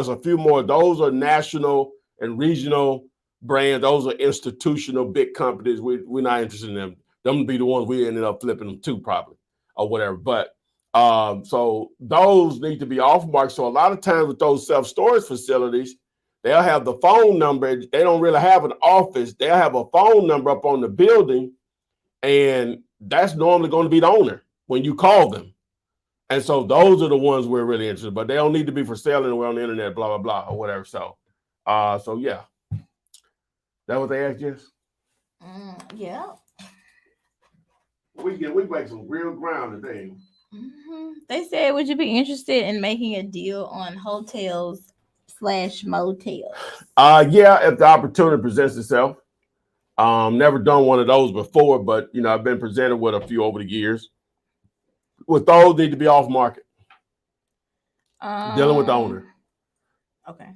a few more. Those are national and regional brands. Those are institutional big companies. We're not interested in them. Them would be the ones we ended up flipping them to probably or whatever. But so those need to be off mark. So a lot of times with those self-storage facilities, they'll have the phone number. They don't really have an office. They'll have a phone number up on the building, and that's normally going to be the owner when you call them. And so those are the ones we're really interested in, but they don't need to be for sale anywhere on the internet, blah, blah, blah, or whatever. So yeah. That what they asked, Jess? Yeah. We make some real ground today. Mm-hmm. They said, would you be interested in making a deal on hotels/motels? Yeah, if the opportunity presents itself. Never done one of those before, but I've been presented with a few over the years. With those, need to be off market. Dealing with the owner. Okay.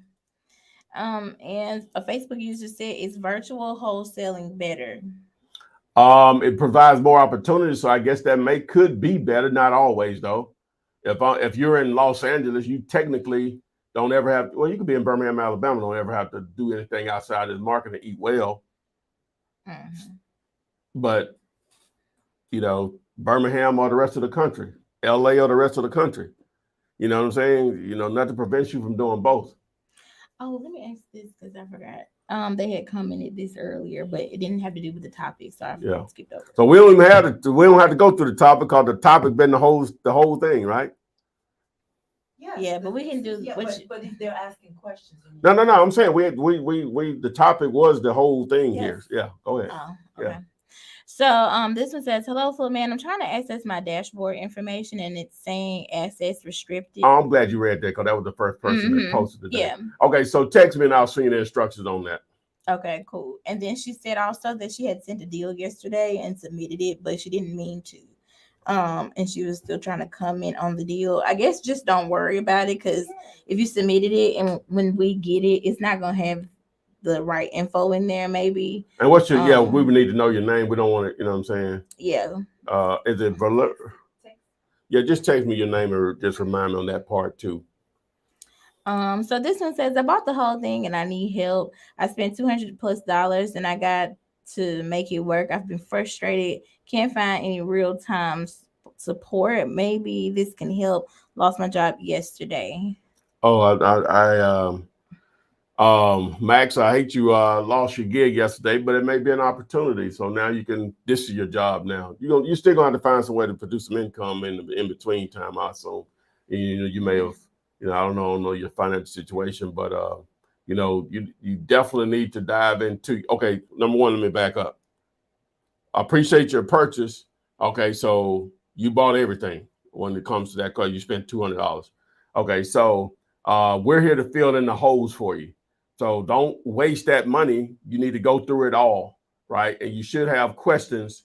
And a Facebook user said, is virtual wholesaling better? It provides more opportunities, so I guess that could be better. Not always, though. If you're in Los Angeles, you technically don't ever have. Well, you could be in Birmingham, Alabama. Don't ever have to do anything outside this market and eat well. Mhm. But you know, Birmingham or the rest of the country, LA or the rest of the country. You know what I'm saying? You know, nothing prevents you from doing both. Oh, let me ask this because I forgot. They had commented this earlier, but it didn't have to do with the topic, so I Yeah. skipped over. So we don't even have to. We don't have to go through the topic because the topic been the whole thing, right? Yes, Yeah, but we can do yeah, which. but if they're asking questions. No. I'm saying we the topic was the whole thing Yes. here. Yeah, go ahead. Oh, okay. Yeah. So this one says, "Hello, Full Man. I'm trying to access my dashboard information, and it's saying access restricted." Oh, I'm glad you read that because that was the first person that Mhm. posted today. Yeah. Okay, so text me and I'll send you the instructions on that. Okay, cool. And then she said also that she had sent a deal yesterday and submitted it, but she didn't mean to. And she was still trying to comment on the deal. I guess just don't worry about it because if you submitted it and when we get it, it's not gonna have the right info in there, maybe. And what's your we would need to know your name. We don't want to, you know what I'm saying? Yeah. Is it Yeah, just text me your name and just remind me on that part too. So this one says, I bought the whole thing and I need help. I spent $200+ and I got to make it work. I've been frustrated. Can't find any real time support. Maybe this can help. Lost my job yesterday. Oh, Max, I hate you lost your gig yesterday, but it may be an opportunity. So now this is your job now. You're still gonna have to find some way to produce some income in between time also. You may have, I don't know your financial situation, but you definitely need to dive into. Okay, number one, let me back up. I appreciate your purchase. Okay, so you bought everything when it comes to that because you spent $200. Okay, so we're here to fill in the holes for you. So don't waste that money. You need to go through it all, right? And you should have questions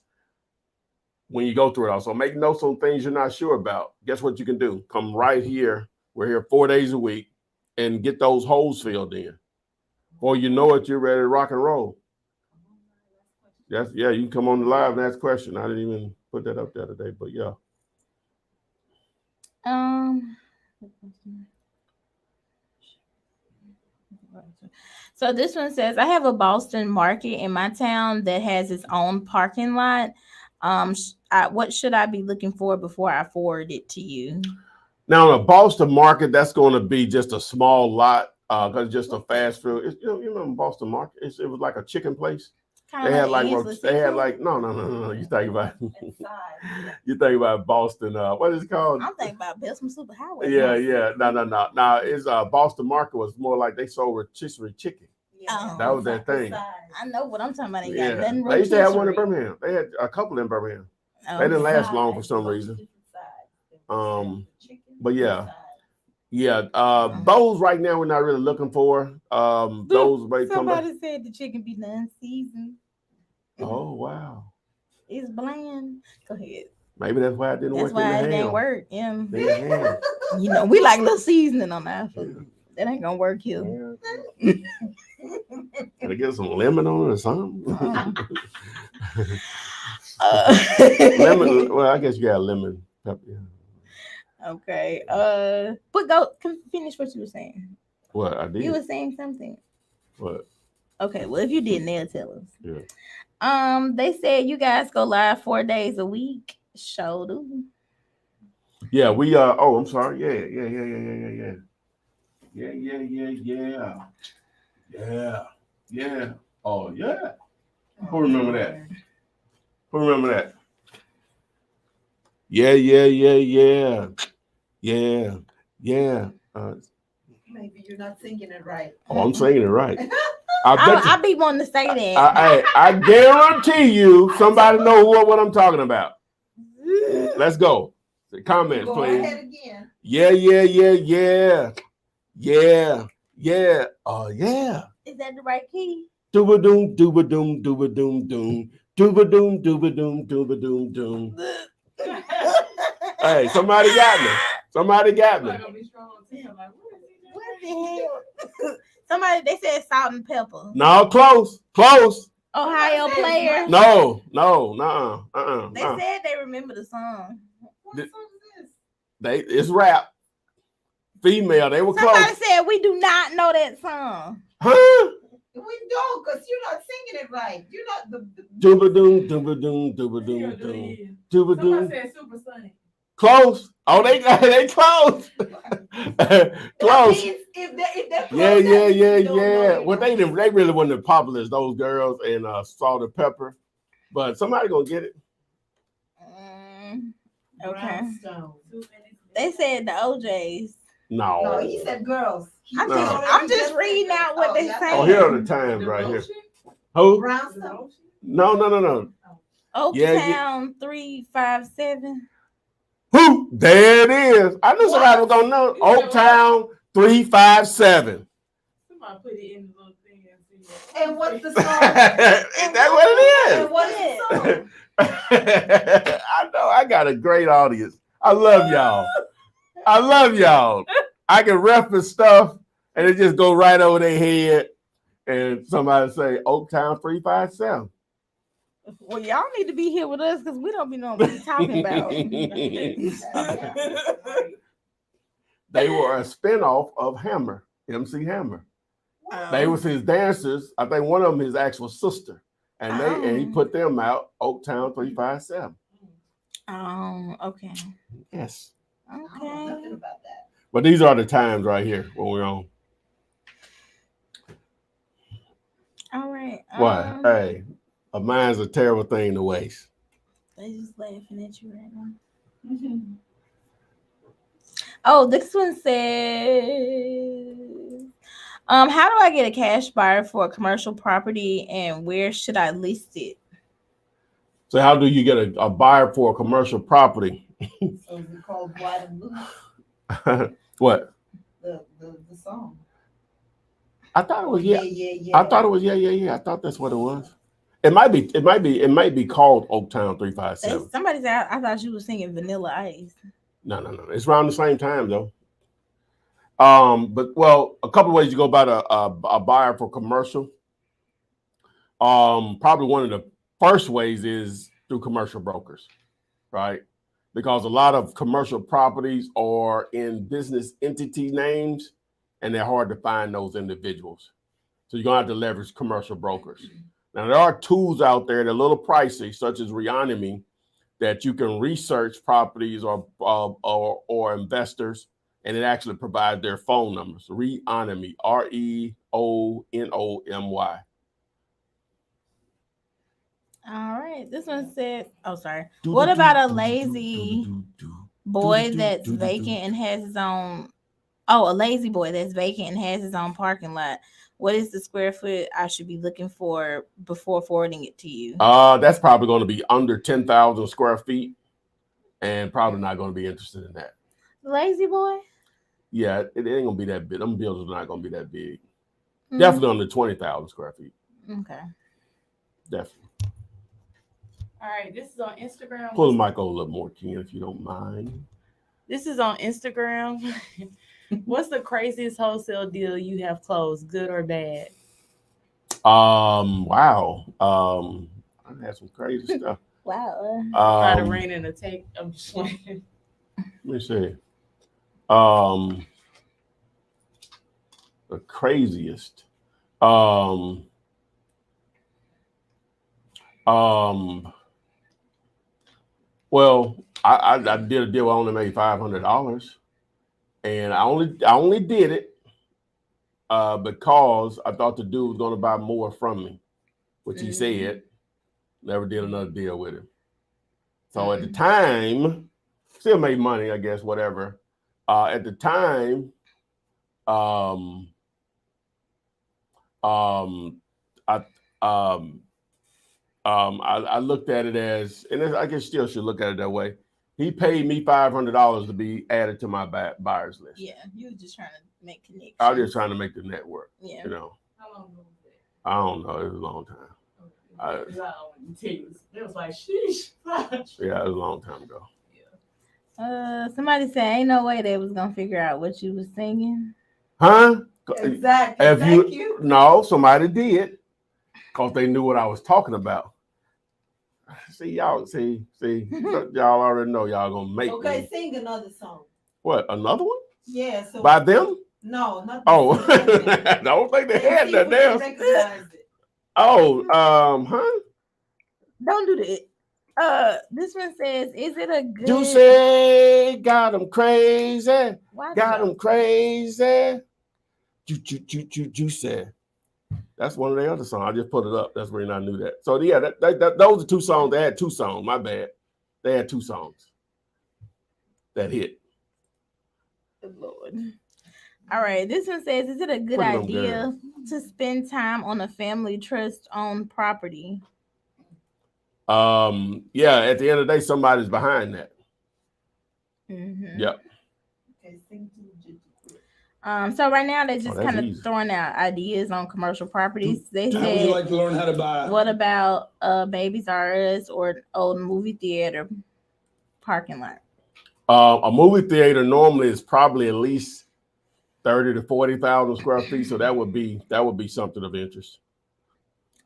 when you go through it all. So make notes on things you're not sure about. Guess what you can do? Come right here. We're here 4 days a week and get those holes filled in. Before you know it, you're ready to rock and roll. You can come on the live and ask questions. I didn't even put that up there today, but yeah. So this one says, I have a Boston market in my town that has its own parking lot. What should I be looking for before I forward it to you? Now, in a Boston market, that's going to be just a small lot because it's just a fast food. You remember Boston market? It was like a chicken place. They had like no. You think about Boston. What is it called? I'm thinking about Bessemer Super Highway. Yeah. No. Now it's Boston market was more like they sold rotisserie chicken. Yeah, that was their thing. I know what I'm talking about. They used to have one in Birmingham. They had a couple in Birmingham. They didn't last long for some reason. But yeah. Those right now we're not really looking for. Those may come back. Somebody said the chicken be non-seasoned. Oh wow. It's bland. Go ahead. Maybe that's why it didn't work. That's why it didn't work. Yeah. We like little seasoning on our food. That ain't gonna work here. Can I get some lemon on it or something? Lemon. Well, I guess you got lemon pepper. Yeah. Okay. But finish what you were saying. What I did? You were saying something. What? Okay. Well, if you didn't, they'll tell us. Yeah. They said you guys go live 4 days a week. Show do. Yeah, we oh, I'm sorry. Yeah. Oh yeah. Who remember that? Yeah. Maybe you're not singing it right. Oh, I'm singing it right. I be wanting to say that. I guarantee you somebody know what I'm talking about. Let's go. The comments, please. Go ahead again. Yeah. Oh yeah. Is that the right key? Dooba doom. Dooba doom. Hey, somebody got me. What the hell? Somebody, they said salt and pepper. No, close. Ohio player. No, They said they remember the song. What song is this? It's rap. female. They were Somebody close. said we do not know that song. Huh? We don't, because you're not singing it right. You're not the Dooba-doom, dooba-doom, dooba-doom, doom. Somebody Dooba-doom. said Supersonic. Close. Oh, they close. Close. If they're close, Yeah. that means you don't know, Well, they really wasn't as popular as those girls and Salt and Pepper, but somebody gonna get it. Okay. Brownstone. They said the OJs. No. No, he said girls. I'm just reading out what they say. Oh, here are the times right here. Who? Brownstone. No. Oaktown 357. Who? There it is. I knew somebody was gonna know. Oaktown 357. Somebody put it in the little thing and see. And what's the song? Is that what it And is? what is the song? I know. I got a great audience. I love y'all. I can reference stuff and it just go right over their head. And somebody say Oaktown 357. Well, y'all need to be here with us because we don't be knowing what you're talking about. They were a spinoff of Hammer, MC Hammer. They was his dancers. I think one of them his actual sister. And he put them out, Oaktown 357. Okay. Yes. I don't know Okay. nothing about that. But these are the times right here when we're on. All right. Why? Hey, a mind's a terrible thing to waste. They just laughing at you right now. Oh, this one says, how do I get a cash buyer for a commercial property and where should I list it? So how do you get a buyer for a commercial property? So is it called White and Blue? What? The song. I thought it was Yeah. I thought it was yeah. I thought that's what it was. It might be called Oaktown 357. Somebody said I thought you were singing Vanilla Ice. No. It's around the same time though. But a couple of ways you go about a buyer for commercial. Probably one of the first ways is through commercial brokers, right? Because a lot of commercial properties are in business entity names and they're hard to find those individuals. So you're gonna have to leverage commercial brokers. Now there are tools out there that are a little pricey, such as Reonomy, that you can research properties or investors, and it actually provides their phone numbers. Reonomy, REONOMY. All right. This one said, sorry. What about a lazy boy that's vacant and has his own? Oh, a lazy boy that's vacant and has his own parking lot. What is the square foot I should be looking for before forwarding it to you? That's probably going to be under 10,000 square feet, and probably not going to be interested in that. Lazy boy? Yeah, it ain't going to be that big. Them buildings are not going to be that big. Definitely under 20,000 square feet. Okay. Definitely. All right, this is on Instagram. Pull the mic over a little more, Ken, if you don't mind. This is on Instagram. What's the craziest wholesale deal you have closed, good or bad? Wow. I had some crazy stuff. Wow. Try to rain in a take. I'm just playing. Let me see. The craziest. Well, I did a deal. I only made $500, and I only did it because I thought the dude was going to buy more from me, which he said. Never did another deal with him. So at the time, still made money, I guess, whatever. At the time, I looked at it as, and I guess still should look at it that way. He paid me $500 to be added to my buyers list. Yeah, you were just trying to make connections. I was just trying to make the network. Yeah. You know. How long ago was that? I don't know. It was a long time. It was like, sheesh. Yeah, it was a long time ago. Somebody said ain't no way they was gonna figure out what you was singing. Huh? Exactly. If Thank you. No, somebody did, because they knew what I was talking about. See, y'all already know y'all gonna make Okay, me. sing another song. What, another one? Yeah, so By them? no, not Oh, the I don't think they Let's had see that if we can there. recognize it. Oh, huh? Don't do that. This one says, is it a good Juicy, got them crazy, Why got did them crazy. Juicy. That's one of the other songs. I just put it up. That's where I knew that. So yeah, those are two songs. They had two songs. My bad. They had two songs that hit. Lord. All right, this one says, is it a good Look at them idea girls. to spend time on a family trust owned property? Yeah, at the end of the day, somebody's behind that. Mm-hmm. Yep. Okay, sing to the judge. So right now they're just that's kind of easy. throwing out ideas on commercial properties. They How would you said, like to learn how to buy? what about Babies R Us or an old movie theater parking lot? A movie theater normally is probably at least 30 to 40,000 square feet. So that would be something of interest.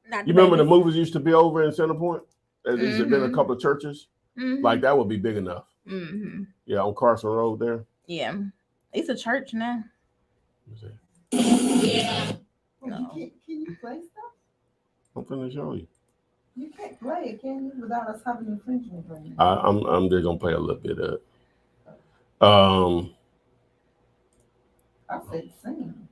Not You remember the Babies. movies used to be over in Center Point? There's been a couple of churches. Mhm. Like that would be big enough. Mhm. Yeah, on Carson Road there. Yeah, it's a church now. No. Can you play stuff? I'm finna show you. You can't play it, can you, without us having infringement right now? I'm just gonna play a little bit of it. I said sing.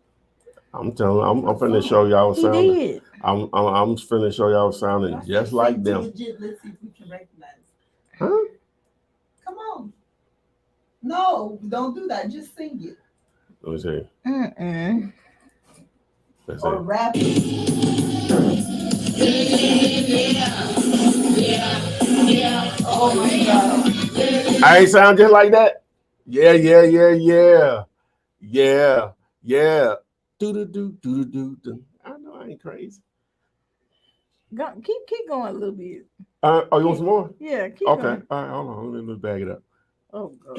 I'm telling. I'm finna show y'all He sounding. did. I'm finna show y'all sounding I said just sing like to them. legit. Let's see if we can recognize it. Huh? Come on. No, don't do that. Just sing it. Let me see. Mm-mm. Let's Or see. rap it. Oh my God. I ain't sound just like that. Yeah. Do. I know I ain't crazy. Go, keep going a little bit. Oh, you want some more? Yeah, keep Okay. going. All right. Hold on. Let me bag it up. Oh God.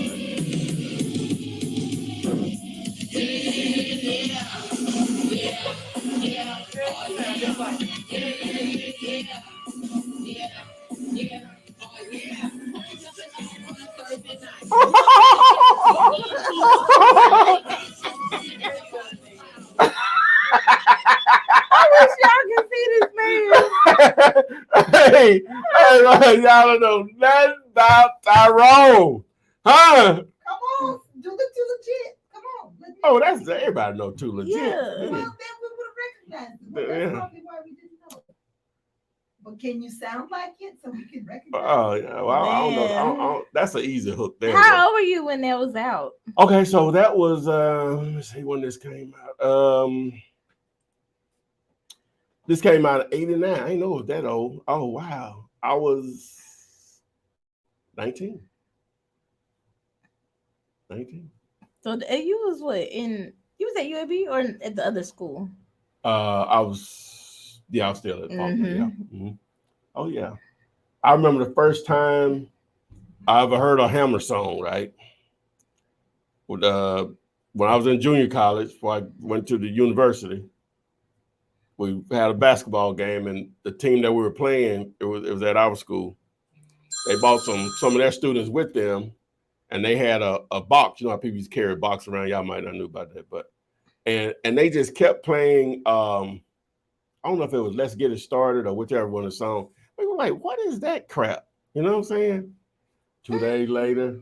Hey, y'all don't know nothing about Tyrone. Huh? Come on. Do the too legit. Come on. Oh, that's everybody know too legit. Yeah. Well, then we would have recognized it. But that's probably why we didn't know it. But can you sound like it so we can recognize Oh, it? yeah. Well, I don't know. I don't, that's an easy hook there. How old were you when that was out? Okay, so that was let me see when this came out. This came out in '89. I didn't know it was that old. Oh wow. I was 19. 19. So you was what you was at UAB or at the other school? I was still at Faulkner. Mhm. Yeah. Mhm. Oh yeah. I remember the first time I ever heard a Hammer song, right? With when I was in junior college, before I went to the university, we had a basketball game, and the team that we were playing, it was at our school. They brought some of their students with them, and they had a box. You know how people used to carry a box around. Y'all might not know about that, but and they just kept playing. I don't know if it was "Let's Get It Started" or whichever one of the song. We were like, "What is that crap?" You know what I'm saying? 2 days later,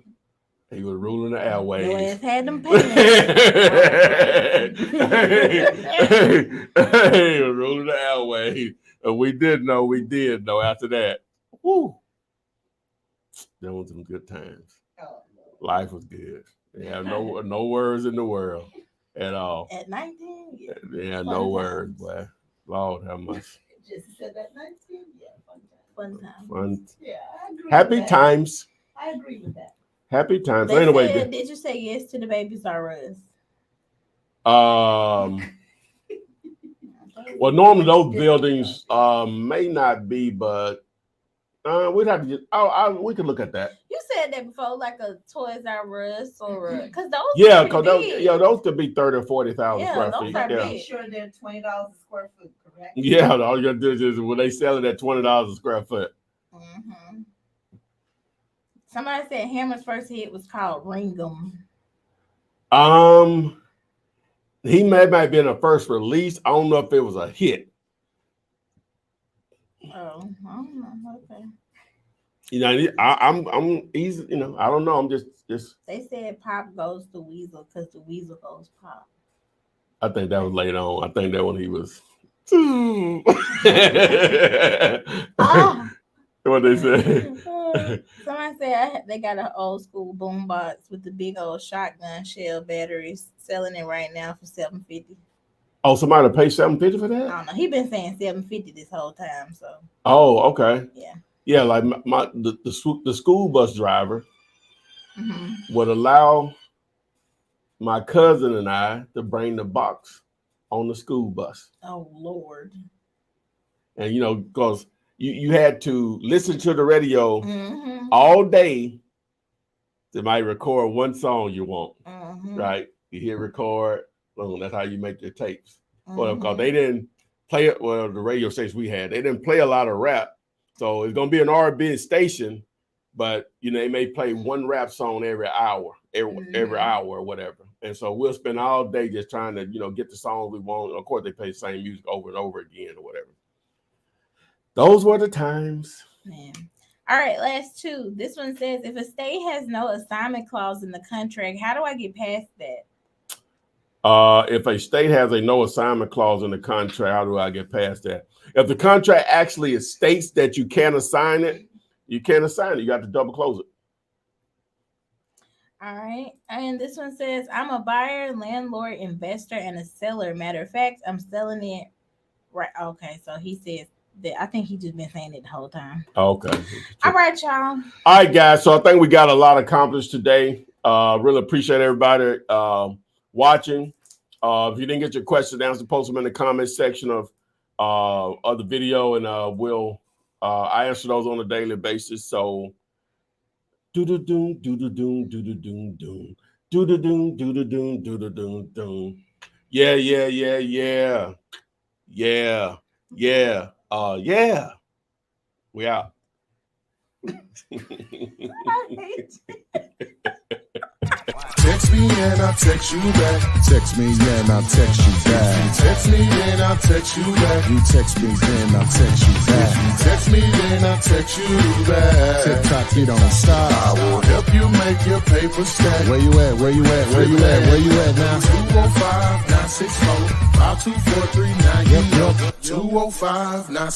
he was ruling the airways. Your ass had them He pants. was ruling the airways. And we did know after that. Woo. There was some good times. Life was good. They have no words in the world at all. At 19? Yeah. Yeah, Fun no times. words, boy. Lord have mercy. Jesse said that 19. Yeah, fun time. Fun time. Fun. Yeah, I agree. Happy with that. times. I agree with that. Happy times. So They anyway, said, did you say yes to the Babies R Us? well, normally those buildings may not be, but we'd have to just. We could look at that. You said that before, like a Toys R Us or because those. Yeah, because those could be 30 or 40,000 Yeah, square those feet. are Yeah, big. Make sure they're $20 a square foot, correct? yeah. All you gotta do is just when they sell it at $20 a square foot. Mm-hmm. Somebody said Hammer's first hit was called Ring'em. He might have been a first release. I don't know if it was a hit. Oh, I don't know. Okay. You know, I'm easy. You know, I don't know. I'm just. They said Pop goes to Weasel because the Weasel goes Pop. I think that was later on. I think that when he was. What they say? Somebody said they got an old school boombox with the big old shotgun shell batteries, selling it right now for $750. Oh, somebody paid $750 for I that? don't know. He been saying $750 this whole time. So. Oh, okay. Yeah. Yeah, like the school bus driver would allow my cousin and I to bring the box on the school bus. Oh Lord. And you know, because you had to listen to the radio all day to might record one song you want. Right? You hit record, boom, that's how you make your tapes. Well, because they didn't play it, well, the radio station we had, they didn't play a lot of rap. So it's gonna be an R&B station, but you know, they may play one rap song every hour or whatever. And so we'll spend all day just trying to, you know, get the songs we want. Of course, they play the same music over and over again or whatever. Those were the times. Man. All right, last two. This one says, if a state has no assignment clause in the contract, how do I get past that? If a state has a no assignment clause in the contract, how do I get past that? If the contract actually states that you can't assign it, you can't assign it. You got to double close it. All right. And this one says, I'm a buyer, landlord, investor, and a seller. Matter of fact, I'm selling it. Right. Okay. So he says that. I think he just been saying it the whole time. Okay. All right, y'all. All right, guys. So I think we got a lot accomplished today. Really appreciate everybody watching. If you didn't get your question answered, post them in the comment section of the video, and I answer those on a daily basis. So do do do do do do do do do do do do do do do do do do do. Yeah. We out. Text me and I'll text you back. Text me, and I'll text you back. Text me and I'll text you back. You text me, then I'll text you back. Text me and I'll text you back. TikTok, you don't stop. I will help you make your paper stack. Where you at? Where you at? Where you at? Where you at now? 205-964-5243. Now you know 205-964.